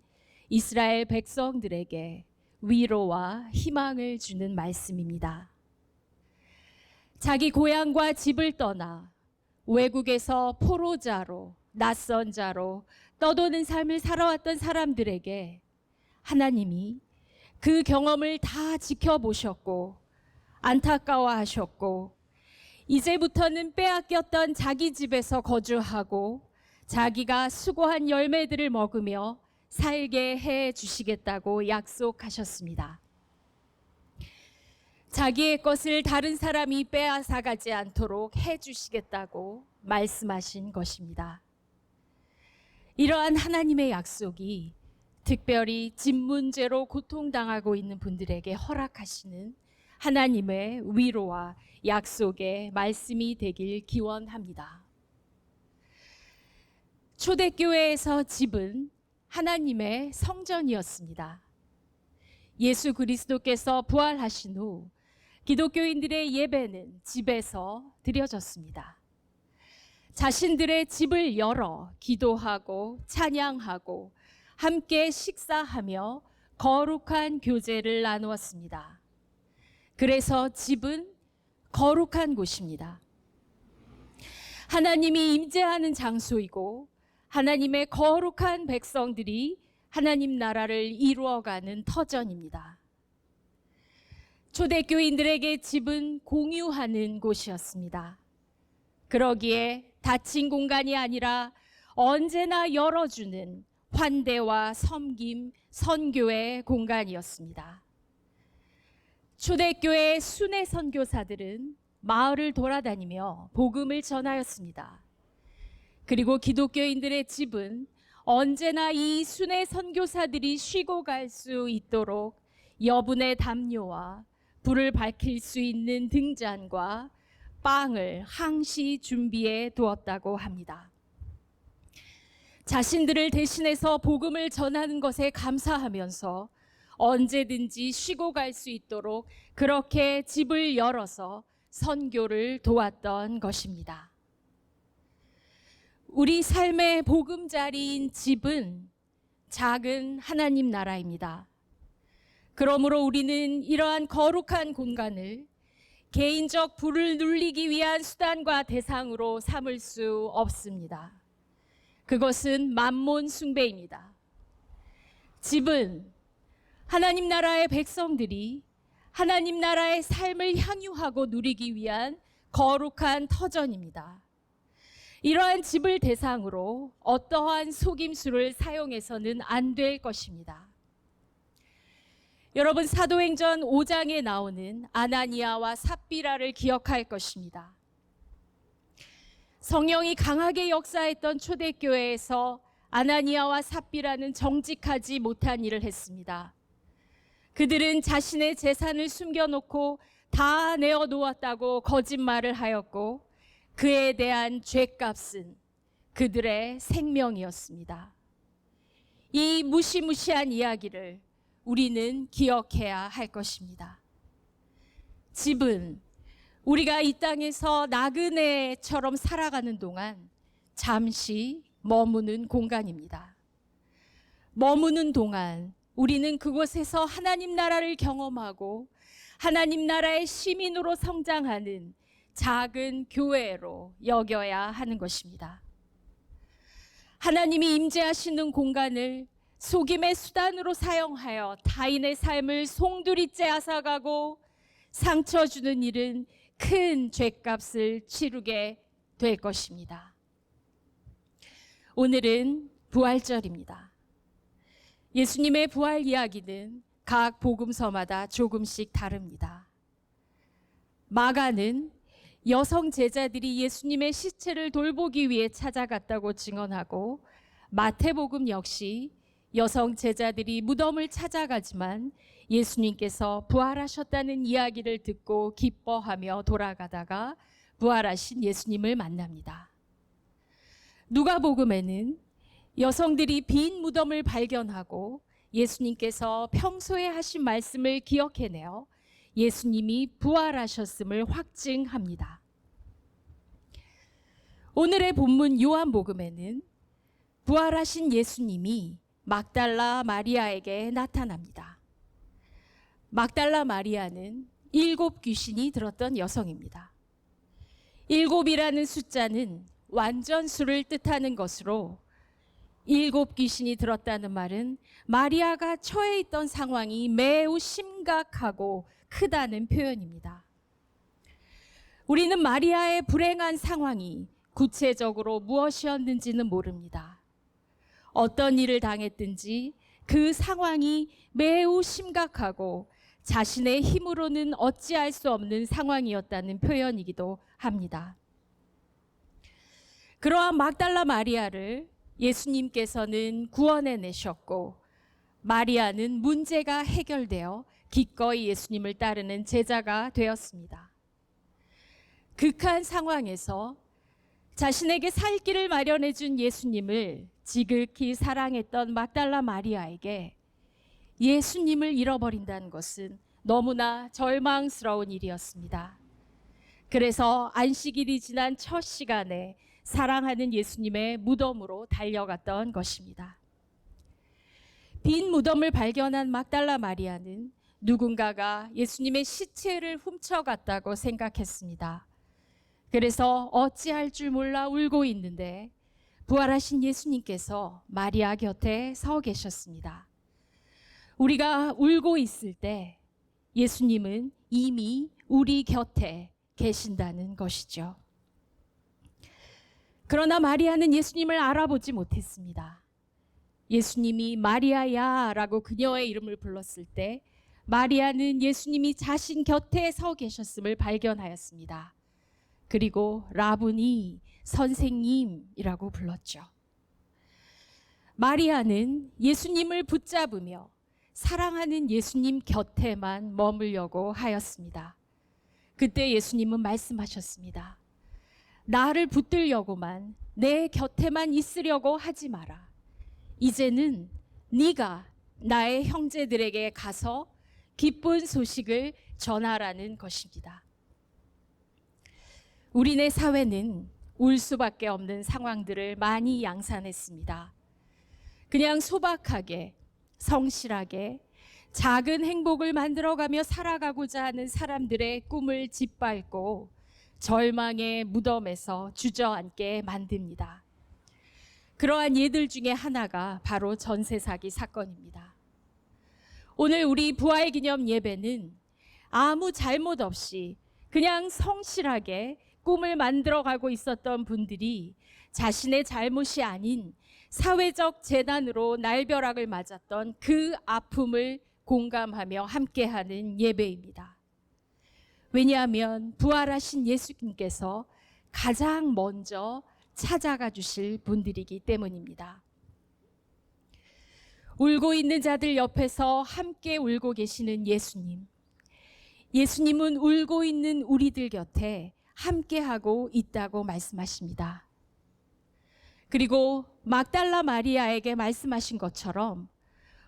이스라엘 백성들에게 위로와 희망을 주는 말씀입니다. 자기 고향과 집을 떠나 외국에서 포로자로 낯선 자로 떠도는 삶을 살아왔던 사람들에게 하나님이 그 경험을 다 지켜보셨고 안타까워하셨고 이제부터는 빼앗겼던 자기 집에서 거주하고 자기가 수고한 열매들을 먹으며 살게 해 주시겠다고 약속하셨습니다. 자기의 것을 다른 사람이 빼앗아가지 않도록 해 주시겠다고 말씀하신 것입니다. 이러한 하나님의 약속이 특별히 집 문제로 고통당하고 있는 분들에게 허락하시는 하나님의 위로와 약속의 말씀이 되길 기원합니다. 초대교회에서 집은 하나님의 성전이었습니다. 예수 그리스도께서 부활하신 후 기독교인들의 예배는 집에서 드려졌습니다. 자신들의 집을 열어 기도하고 찬양하고 함께 식사하며 거룩한 교제를 나누었습니다. 그래서 집은 거룩한 곳입니다. 하나님이 임재하는 장소이고 하나님의 거룩한 백성들이 하나님 나라를 이루어가는 터전입니다. 초대교인들에게 집은 공유하는 곳이었습니다. 그러기에 닫힌 공간이 아니라 언제나 열어주는 환대와 섬김, 선교의 공간이었습니다. 초대교회의 순회 선교사들은 마을을 돌아다니며 복음을 전하였습니다. 그리고 기독교인들의 집은 언제나 이 순회 선교사들이 쉬고 갈 수 있도록 여분의 담요와 불을 밝힐 수 있는 등잔과 빵을 항시 준비해 두었다고 합니다. 자신들을 대신해서 복음을 전하는 것에 감사하면서 언제든지 쉬고 갈 수 있도록 그렇게 집을 열어서 선교를 도왔던 것입니다. 우리 삶의 보금자리인 집은 작은 하나님 나라입니다. 그러므로 우리는 이러한 거룩한 공간을 개인적 부를 누리기 위한 수단과 대상으로 삼을 수 없습니다. 그것은 만몬 숭배입니다. 집은 하나님 나라의 백성들이 하나님 나라의 삶을 향유하고 누리기 위한 거룩한 터전입니다. 이러한 집을 대상으로 어떠한 속임수를 사용해서는 안 될 것입니다. 여러분, 사도행전 5장에 나오는 아나니아와 삽비라를 기억할 것입니다. 성령이 강하게 역사했던 초대교회에서 아나니아와 삽비라는 정직하지 못한 일을 했습니다. 그들은 자신의 재산을 숨겨놓고 다 내어놓았다고 거짓말을 하였고 그에 대한 죗값은 그들의 생명이었습니다. 이 무시무시한 이야기를 우리는 기억해야 할 것입니다. 집은 우리가 이 땅에서 나그네처럼 살아가는 동안 잠시 머무는 공간입니다. 머무는 동안 우리는 그곳에서 하나님 나라를 경험하고 하나님 나라의 시민으로 성장하는 작은 교회로 여겨야 하는 것입니다. 하나님이 임재하시는 공간을 속임의 수단으로 사용하여 타인의 삶을 송두리째 앗아가고 상처 주는 일은 큰 죗값을 치르게 될 것입니다. 오늘은 부활절입니다. 예수님의 부활 이야기는 각 복음서마다 조금씩 다릅니다. 마가는 여성 제자들이 예수님의 시체를 돌보기 위해 찾아갔다고 증언하고, 마태복음 역시 여성 제자들이 무덤을 찾아가지만 예수님께서 부활하셨다는 이야기를 듣고 기뻐하며 돌아가다가 부활하신 예수님을 만납니다. 누가복음에는 여성들이 빈 무덤을 발견하고 예수님께서 평소에 하신 말씀을 기억해내어 예수님이 부활하셨음을 확증합니다. 오늘의 본문 요한복음에는 부활하신 예수님이 막달라 마리아에게 나타납니다. 막달라 마리아는 7 귀신이 들었던 여성입니다. 7이라는 숫자는 완전수를 뜻하는 것으로 7 귀신이 들었다는 말은 마리아가 처해 있던 상황이 매우 심각하고 크다는 표현입니다. 우리는 마리아의 불행한 상황이 구체적으로 무엇이었는지는 모릅니다. 어떤 일을 당했든지 그 상황이 매우 심각하고 자신의 힘으로는 어찌할 수 없는 상황이었다는 표현이기도 합니다. 그러한 막달라 마리아를 예수님께서는 구원해내셨고, 마리아는 문제가 해결되어 기꺼이 예수님을 따르는 제자가 되었습니다. 극한 상황에서 자신에게 살 길을 마련해 준 예수님을 지극히 사랑했던 막달라 마리아에게 예수님을 잃어버린다는 것은 너무나 절망스러운 일이었습니다. 그래서 안식일이 지난 첫 시간에 사랑하는 예수님의 무덤으로 달려갔던 것입니다. 빈 무덤을 발견한 막달라 마리아는 누군가가 예수님의 시체를 훔쳐갔다고 생각했습니다. 그래서 어찌할 줄 몰라 울고 있는데 부활하신 예수님께서 마리아 곁에 서 계셨습니다. 우리가 울고 있을 때 예수님은 이미 우리 곁에 계신다는 것이죠. 그러나 마리아는 예수님을 알아보지 못했습니다. 예수님이 마리아야 라고 그녀의 이름을 불렀을 때 마리아는 예수님이 자신 곁에 서 계셨음을 발견하였습니다. 그리고 라부니, 선생님이라고 불렀죠. 마리아는 예수님을 붙잡으며 사랑하는 예수님 곁에만 머물려고 하였습니다. 그때 예수님은 말씀하셨습니다. 나를 붙들려고만 내 곁에만 있으려고 하지 마라. 이제는 네가 나의 형제들에게 가서 기쁜 소식을 전하라는 것입니다. 우리네 사회는 울 수밖에 없는 상황들을 많이 양산했습니다. 그냥 소박하게, 성실하게 작은 행복을 만들어가며 살아가고자 하는 사람들의 꿈을 짓밟고 절망의 무덤에서 주저앉게 만듭니다. 그러한 예들 중에 하나가 바로 전세 사기 사건입니다. 오늘 우리 부활기념 예배는 아무 잘못 없이 그냥 성실하게 꿈을 만들어가고 있었던 분들이 자신의 잘못이 아닌 사회적 재난으로 날벼락을 맞았던 그 아픔을 공감하며 함께하는 예배입니다. 왜냐하면 부활하신 예수님께서 가장 먼저 찾아가 주실 분들이기 때문입니다. 울고 있는 자들 옆에서 함께 울고 계시는 예수님. 예수님은 울고 있는 우리들 곁에 함께하고 있다고 말씀하십니다. 그리고 막달라 마리아에게 말씀하신 것처럼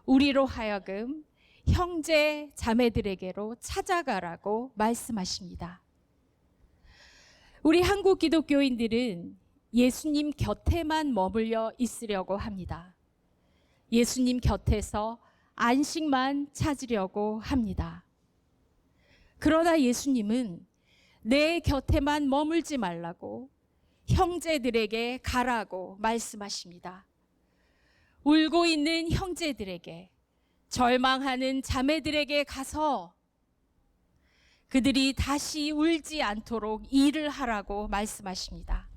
우리로 하여금 형제 자매들에게로 찾아가라고 말씀하십니다. 우리 한국 기독교인들은 예수님 곁에만 머물러 있으려고 합니다. 예수님 곁에서 안식만 찾으려고 합니다. 그러나 예수님은 내 곁에만 머물지 말라고 형제들에게 가라고 말씀하십니다. 울고 있는 형제들에게, 절망하는 자매들에게 가서 그들이 다시 울지 않도록 일을 하라고 말씀하십니다.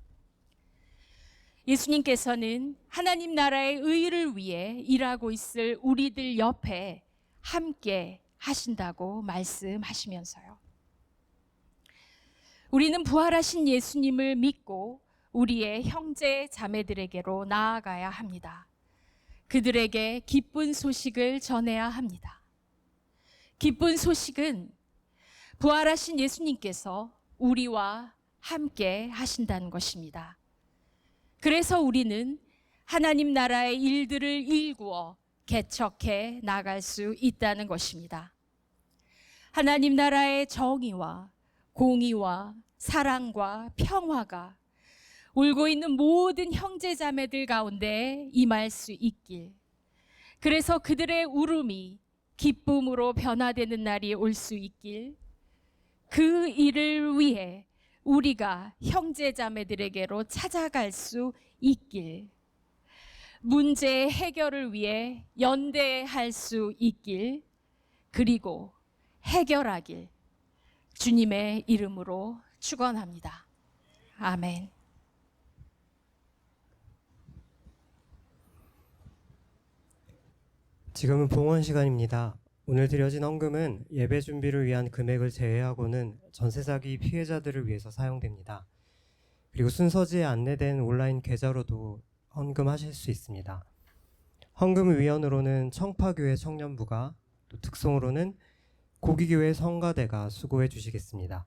예수님께서는 하나님 나라의 의를 위해 일하고 있을 우리들 옆에 함께 하신다고 말씀하시면서요. 우리는 부활하신 예수님을 믿고 우리의 형제 자매들에게로 나아가야 합니다. 그들에게 기쁜 소식을 전해야 합니다. 기쁜 소식은 부활하신 예수님께서 우리와 함께 하신다는 것입니다. 그래서 우리는 하나님 나라의 일들을 일구어 개척해 나갈 수 있다는 것입니다. 하나님 나라의 정의와 공의와 사랑과 평화가 울고 있는 모든 형제자매들 가운데 임할 수 있길, 그래서 그들의 울음이 기쁨으로 변화되는 날이 올 수 있길, 그 일을 위해 우리가 형제자매들에게로 찾아갈 수 있길, 문제의 해결을 위해 연대할 수 있길, 그리고 해결하길 주님의 이름으로 축원합니다. 아멘. 지금은 봉헌 시간입니다. 오늘 드려진 헌금은 예배 준비를 위한 금액을 제외하고는 전세 사기 피해자들을 위해서 사용됩니다. 그리고 순서지에 안내된 온라인 계좌로도 헌금하실 수 있습니다. 헌금 위원으로는 청파교회 청년부가, 또 특송으로는 고기교회 성가대가 수고해 주시겠습니다.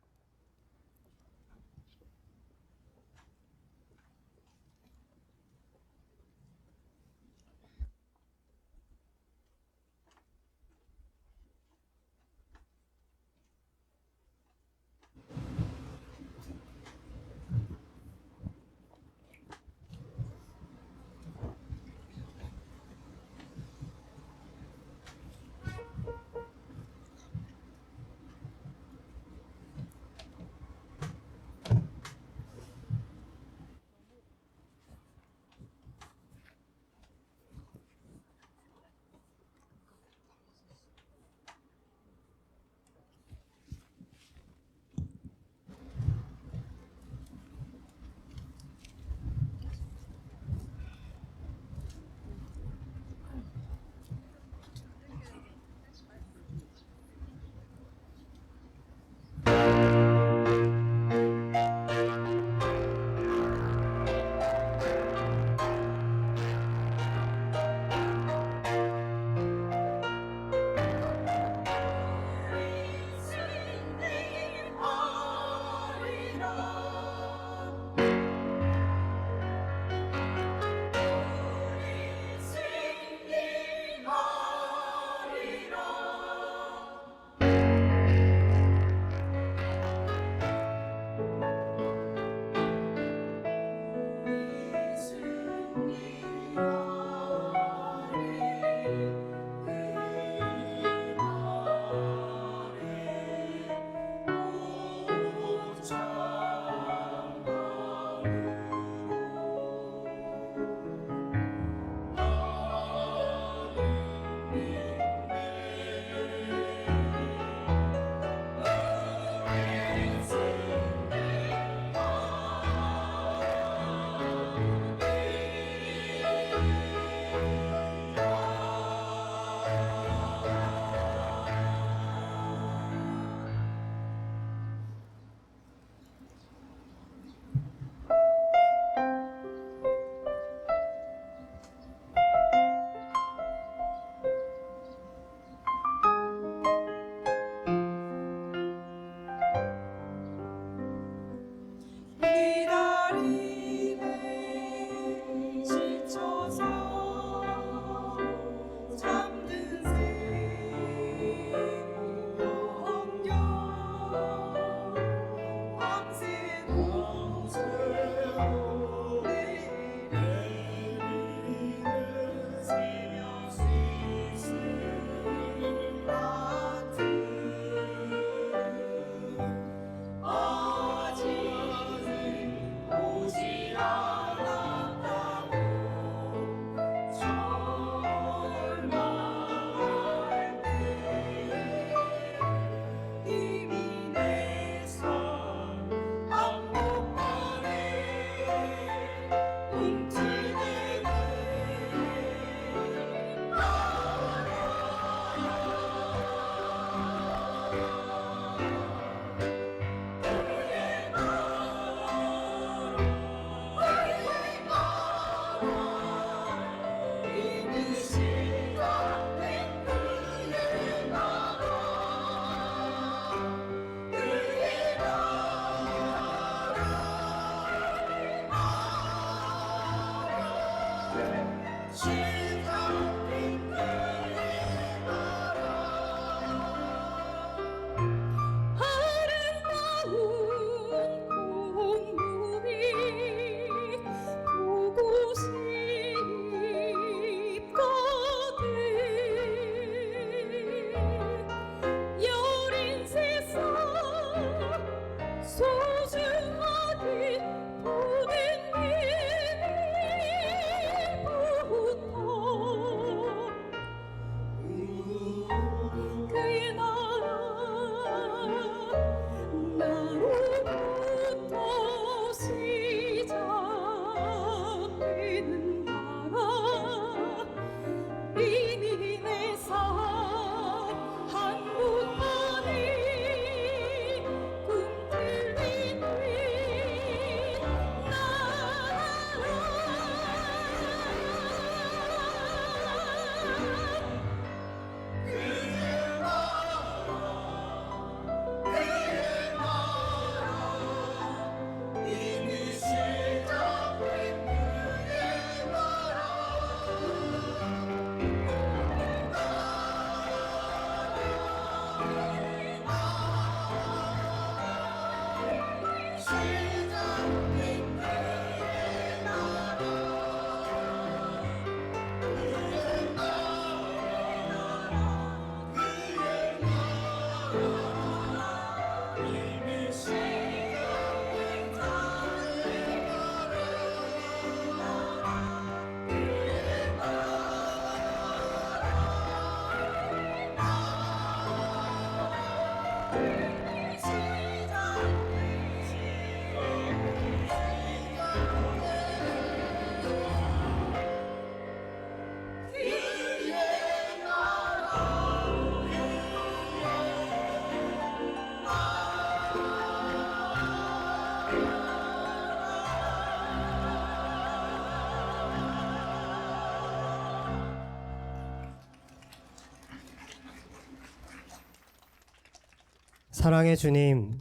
사랑의 주님,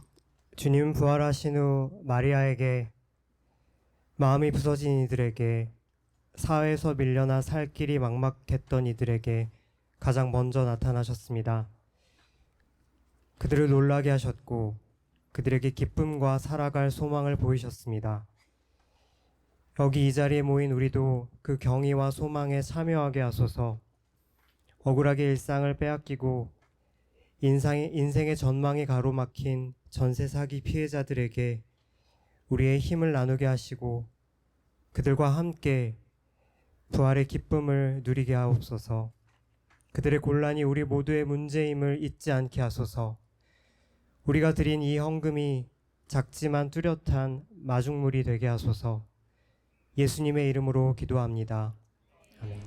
주님 부활하신 후 마리아에게, 마음이 부서진 이들에게, 사회에서 밀려나 살 길이 막막했던 이들에게 가장 먼저 나타나셨습니다. 그들을 놀라게 하셨고 그들에게 기쁨과 살아갈 소망을 보이셨습니다. 여기 이 자리에 모인 우리도 그 경의와 소망에 참여하게 하소서. 억울하게 일상을 빼앗기고 인생의 전망이 가로막힌 전세 사기 피해자들에게 우리의 힘을 나누게 하시고 그들과 함께 부활의 기쁨을 누리게 하옵소서. 그들의 곤란이 우리 모두의 문제임을 잊지 않게 하소서. 우리가 드린 이 헌금이 작지만 뚜렷한 마중물이 되게 하소서. 예수님의 이름으로 기도합니다. 아멘.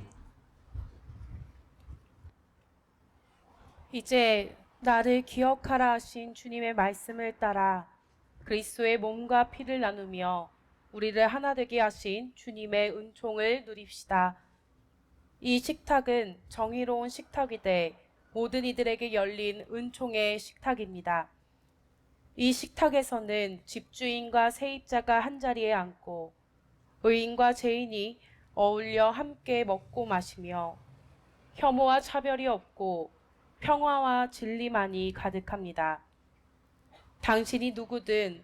이제 나를 기억하라 하신 주님의 말씀을 따라 그리스도의 몸과 피를 나누며 우리를 하나 되게 하신 주님의 은총을 누립시다. 이 식탁은 정의로운 식탁이되 모든 이들에게 열린 은총의 식탁입니다. 이 식탁에서는 집주인과 세입자가 한자리에 앉고 의인과 죄인이 어울려 함께 먹고 마시며 혐오와 차별이 없고 평화와 진리만이 가득합니다. 당신이 누구든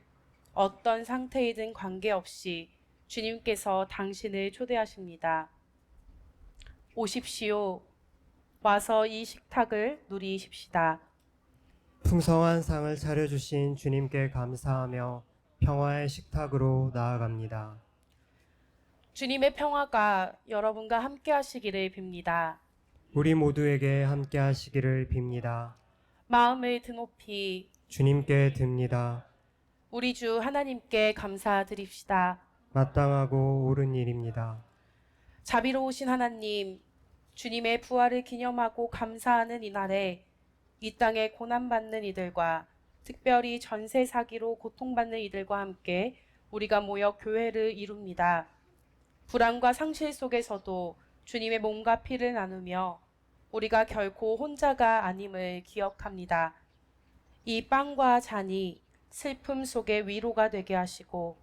어떤 상태이든 관계없이 주님께서 당신을 초대하십니다. 오십시오. 와서 이 식탁을 누리십시다. 풍성한 상을 차려주신 주님께 감사하며 평화의 식탁으로 나아갑니다. 주님의 평화가 여러분과 함께 하시기를 빕니다. 우리 모두에게 함께 하시기를 빕니다. 마음을 드높이 주님께 듭니다. 우리 주 하나님께 감사드립시다. 마땅하고 옳은 일입니다. 자비로우신 하나님, 주님의 부활을 기념하고 감사하는 이날에 이 땅에 고난받는 이들과 특별히 전세 사기로 고통받는 이들과 함께 우리가 모여 교회를 이룹니다. 불안과 상실 속에서도 주님의 몸과 피를 나누며 우리가 결코 혼자가 아님을 기억합니다. 이 빵과 잔이 슬픔 속에 위로가 되게 하시고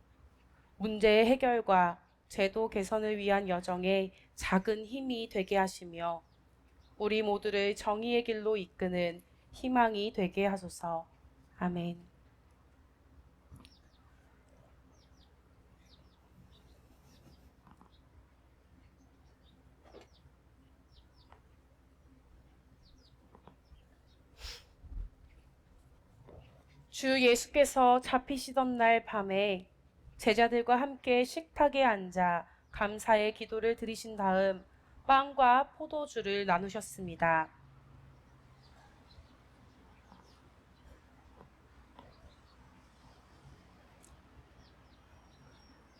문제의 해결과 제도 개선을 위한 여정에 작은 힘이 되게 하시며 우리 모두를 정의의 길로 이끄는 희망이 되게 하소서. 아멘. 주 예수께서 잡히시던 날 밤에 제자들과 함께 식탁에 앉아 감사의 기도를 드리신 다음 빵과 포도주를 나누셨습니다.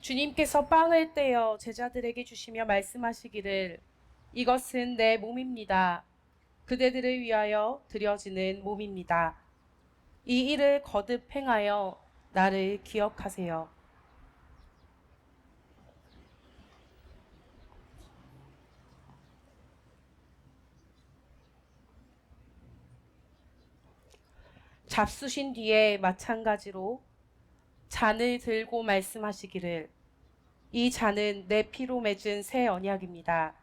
주님께서 빵을 떼어 제자들에게 주시며 말씀하시기를 이것은 내 몸입니다. 그대들을 위하여 드려지는 몸입니다. 이 일을 거듭 행하여 나를 기억하세요. 잡수신 뒤에 마찬가지로 잔을 들고 말씀하시기를 이 잔은 내 피로 맺은 새 언약입니다.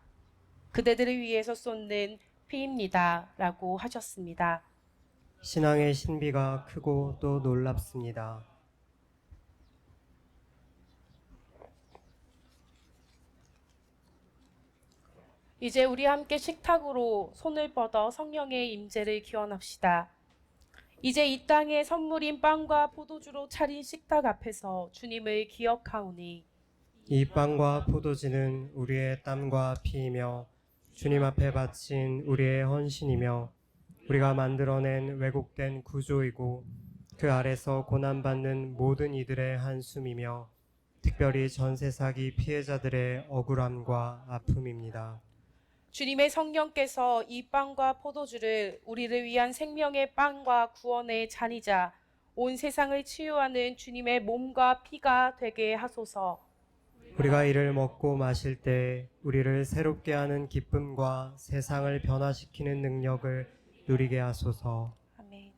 그대들을 위해서 쏟는 피입니다. 라고 하셨습니다. 신앙의 신비가 크고 또 놀랍습니다. 이제 우리 함께 식탁으로 손을 뻗어 성령의 임재를 기원합시다. 이제 이 땅의 선물인 빵과 포도주로 차린 식탁 앞에서 주님을 기억하오니 이 빵과 포도주는 우리의 땀과 피이며 주님 앞에 바친 우리의 헌신이며 우리가 만들어낸 왜곡된 구조이고 그 아래서 고난받는 모든 이들의 한숨이며 특별히 전세 사기 피해자들의 억울함과 아픔입니다. 주님의 성령께서 이 빵과 포도주를 우리를 위한 생명의 빵과 구원의 잔이자 온 세상을 치유하는 주님의 몸과 피가 되게 하소서. 우리가 이를 먹고 마실 때 우리를 새롭게 하는 기쁨과 세상을 변화시키는 능력을 누리게 하소서. 아멘.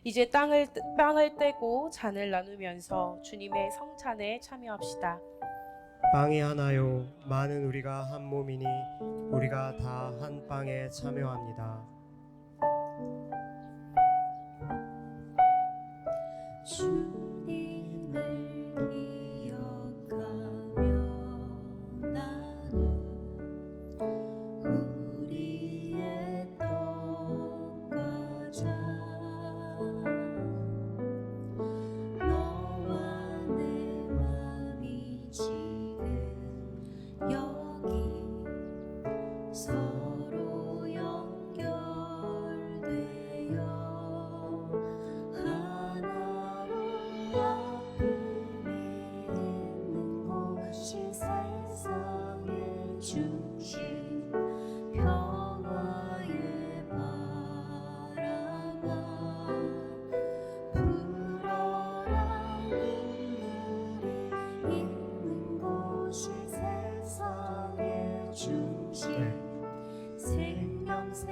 이제 빵을 떼고 잔을 나누면서 주님의 성찬에 참여합시다. 빵이 하나요 많은 우리가 한 몸이니 우리가 다 한 빵에 참여합니다. 주님을 기억하며 나는 우리의 떡과 잔 너와 내 맘이 지금 여기 서로 연결되어 하나로 아픔이 있는 곳이 세상의 중심 평화의 바람아 불어라 눈물이 있는 곳이 세상의 중심 생명새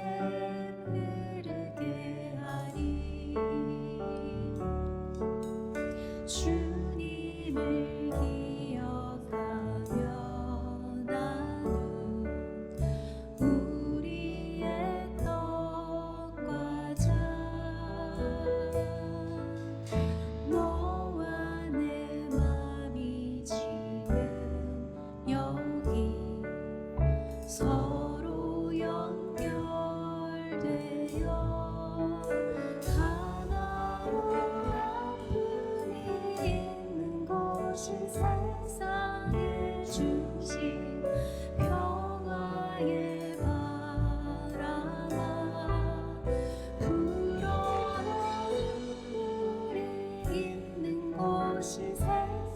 흐르게 하리 주님을 기억하며 나는 우리의 떡과 잔 너와 내 맘이 지금 여기 서로 연결되어 하나로 아픔이 있는 곳이 세상의 중심 평화의 바람아 불어라 눈물이 있는 곳이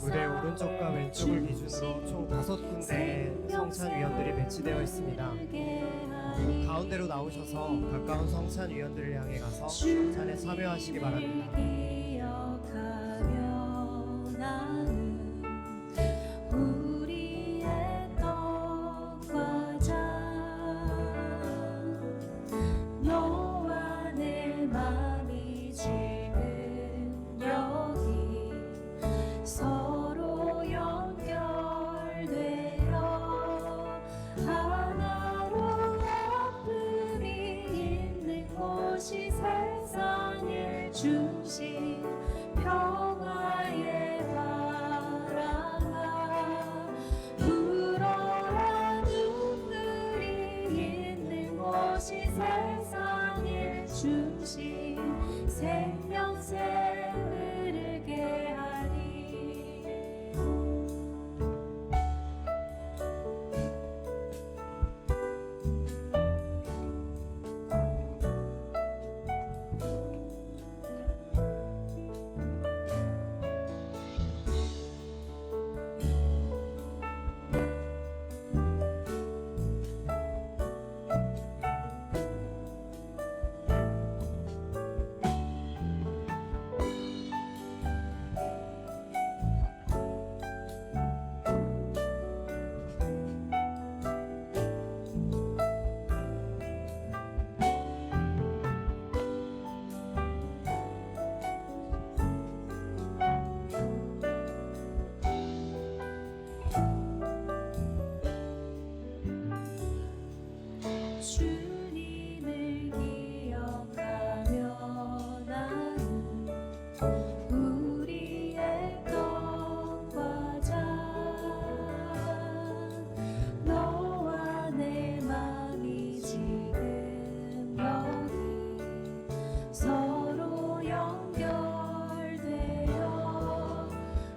무대 오른쪽과 왼쪽을 기준으로 총 5군데의 성찬위원들이 배치되어 있습니다. 가운데로 나오셔서 가까운 성찬위원들을 향해 가서 성찬에 참여하시기 바랍니다. 기억하며 나는 우리의 떡과 잔 너와 내 맘이 지금 여기 서로 연결되어 하나로 아픔이 있는 곳이 세상의 중심 평화의 바람아 불어라 눈물이 있는 곳이 세상의 중심 생명새 흐르게 하리 주님을 기억하며 나는 우리의 떡과 잔 너와 내 맘이 지금 여기 서로 연결되어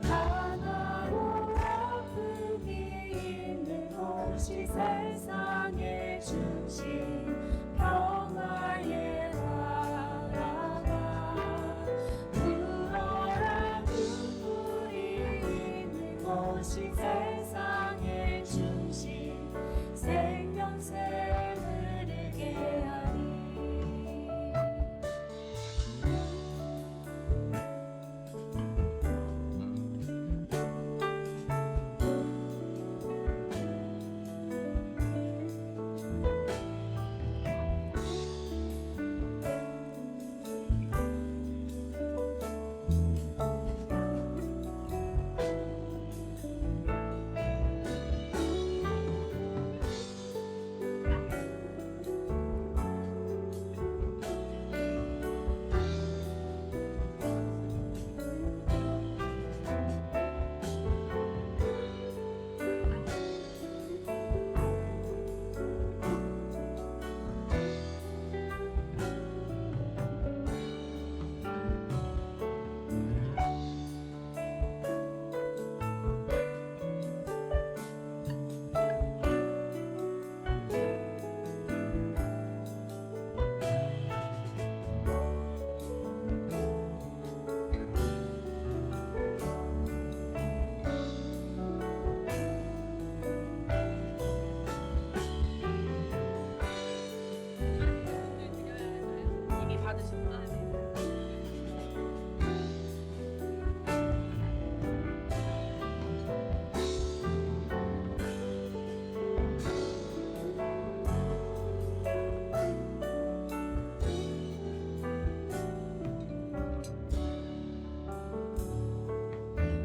하나로 아픔이 있는 곳이 세상의 중심 평화의 바람아 불어라 눈물이 있는 곳이 세상의 중심 생명새 흐르게 하리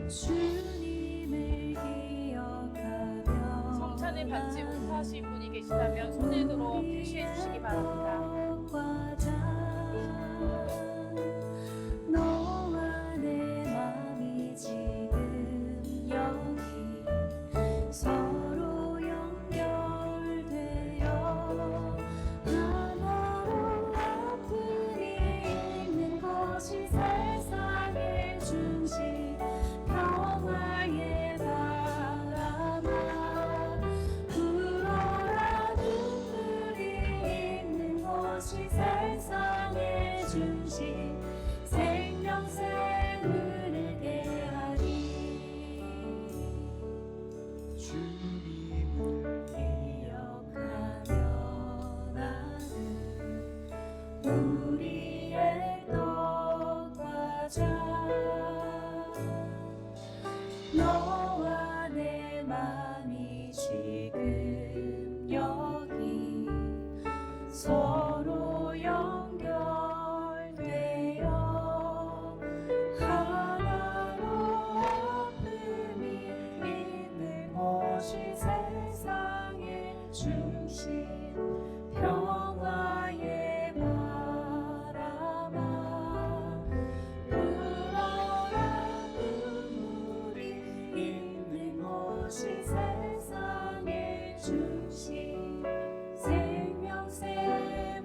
주님을 기억하며 성찬을 받지 못하신 분이 계시다면 손을 들어 표시해 주시기 바랍니다. 떡과 잔 너와 내 맘이 지금 여기 서로 연결되어 하나로 아픔이 있는 곳이 세상의 중심 평화의 바람아 주님을 기억하며 나는 우리의 떡과자 너와 내 맘이 지금 여기 서로 연결되어 하나로 아픔이 있는 곳이 세상의 중심 평화의 바람아 불어라 눈물이 있는 곳이 세상의 중심 생명샘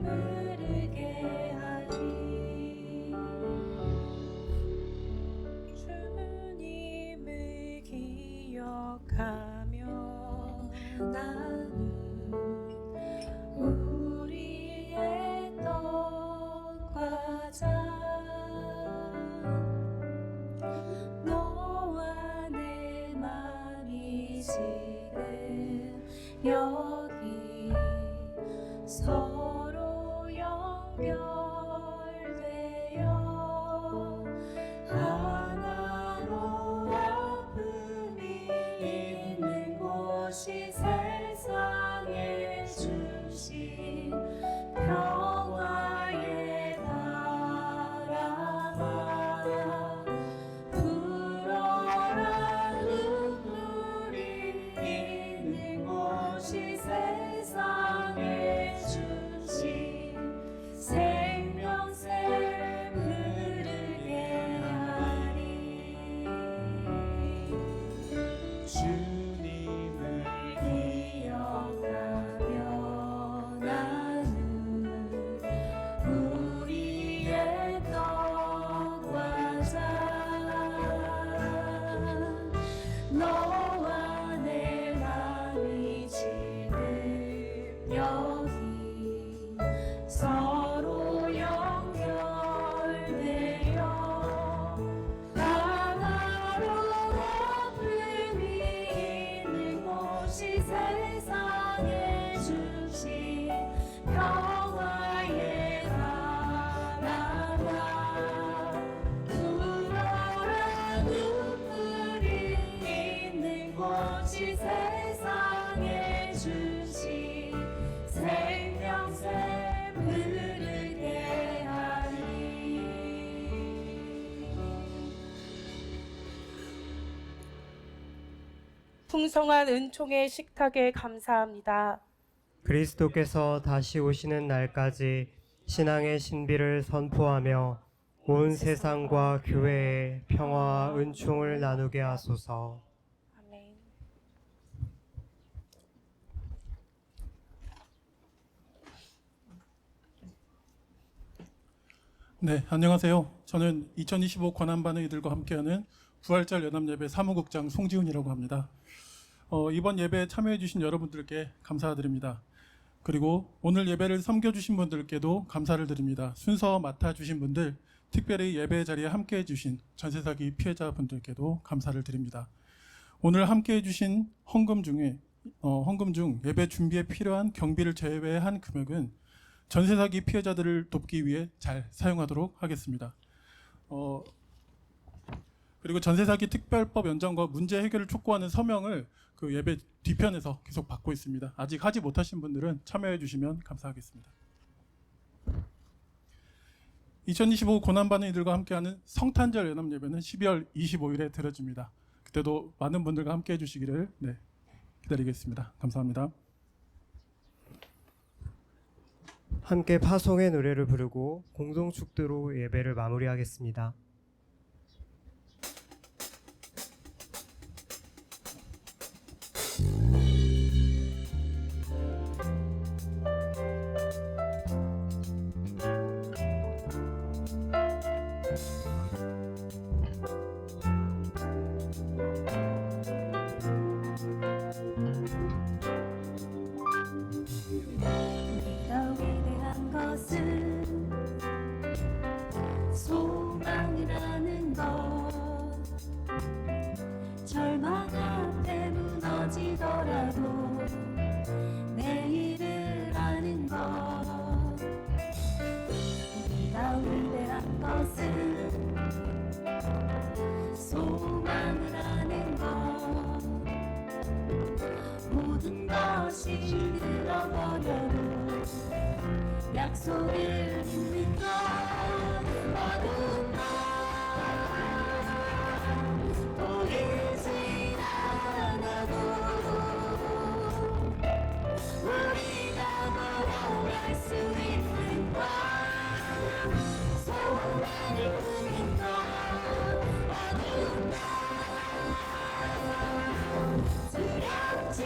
흐르게 하리 주님을 기억하며 나는 우리의 떡과자 너와 내 맘이 지금 여기 서로 연결되어 하나로 아픔이 있는 곳이 세상의 중심 평화의 바람아 불어라 눈물이 있는 곳이 세상의 중심 생명샘 흐르게 하리 주님을 기억하며 나는 우리의 떡과자 너와 내 맘이 지금 여기 서로 연결되어 하나로 아픔이 있는 곳이 세상의 중심 평화의 바람아 불어라 눈물이 있는 곳이 세상의 중심 생명샘 흐르게 하리 풍성한 은총의 식탁에 감사합니다. 그리스도께서 다시 오시는 날까지 신앙의 신비를 선포하며 온 세상과 교회에 평화와 은총을 나누게 하소서. 아멘. 네, 안녕하세요. 저는 2025 권한받는 이들과 함께하는 부활절 연합예배 사무국장 송지훈이라고 합니다. 이번 예배에 참여해 주신 여러분들께 감사드립니다. 그리고 오늘 예배를 섬겨주신 분들께도 감사를 드립니다. 순서 맡아주신 분들, 특별히 예배 자리에 함께해 주신 전세사기 피해자분들께도 감사를 드립니다. 오늘 함께해 주신 헌금 중 예배 준비에 필요한 경비를 제외한 금액은 전세사기 피해자들을 돕기 위해 잘 사용하도록 하겠습니다. 그리고 전세사기 특별법 연장과 문제 해결을 촉구하는 서명을 그 예배 뒤편에서 계속 받고 있습니다. 아직 하지 못하신 분들은 참여해 주시면 감사하겠습니다. 2025 고난받는 이들과 함께하는 성탄절 연합예배는 12월 25일에 드려집니다. 그때도 많은 분들과 함께해 주시기를 기다리겠습니다. 감사합니다. 함께 파송의 노래를 부르고 공동 축도로 예배를 마무리하겠습니다. 더 위대한 것은 소망은 멀어지더라도 내일을 아는 것 우리가 위대한 것은 소망을 아는 것 모든 것이 잃어버려도 약속을 믿는 것 어두운 날 보이지 않아도 우리가 걸어갈 수 있는 것 소망을 품는 것 어두운 날 두렵지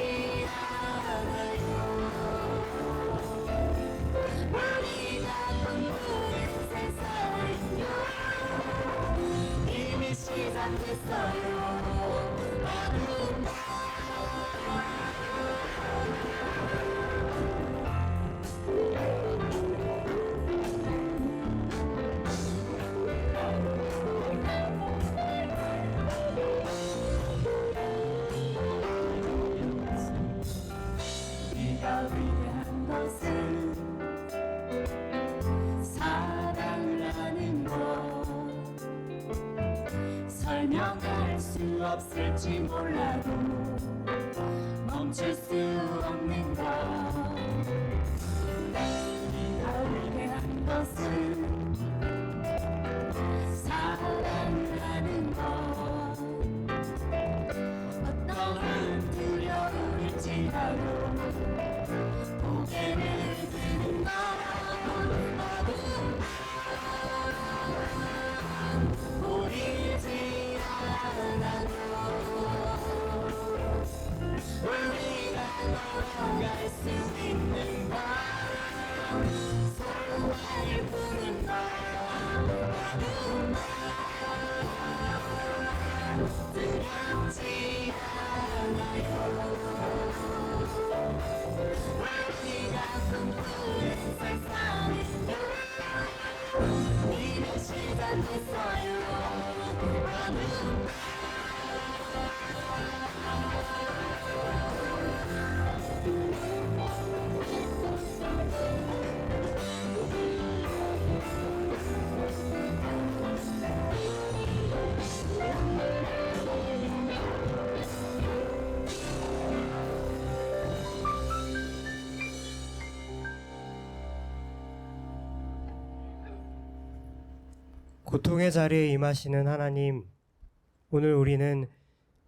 않아요 우리가 꿈꾸는 세상은요 이미 시작됐어요 어두운 날 우리가 위대한 것은 사랑을 아는 것 설명할 수 없을지 몰라도 멈출 수 없는 것 우리가 위대한 것은 사랑을 아는 것 어떠한 두려움일지라도 고개를 드는 것 어두운 밤 보이지 않아도 우리가 걸어갈 수 있는 것 소원을 품는 것 어두운 밤 두렵지 않아요 우리가 꿈꾸는 세상은요 이미 시작됐어요 어두운 고통의 자리에 임하시는 하나님, 오늘 우리는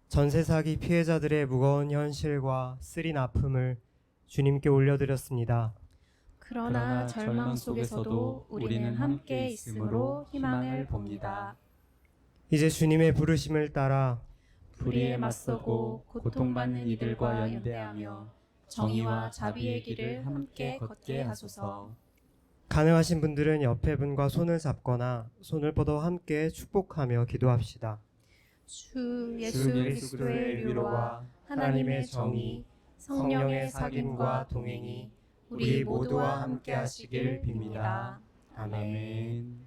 전세 사기 피해자들의 무거운 현실과 쓰린 아픔을 주님께 올려드렸습니다. 그러나 절망 속에서도 우리는 함께 있음으로 희망을 봅니다. 이제 주님의 부르심을 따라 불의에 맞서고 고통받는 이들과 연대하며 정의와 자비의 길을 함께 걷게 하소서. 가능하신 분들은 옆에 분과 손을 잡거나 손을 뻗어 함께 축복하며 기도합시다. 주 예수 그리스도의 위로와 하나님의 정의, 성령의 사귐과 동행이 우리 모두와 함께 하시길 빕니다. 아멘.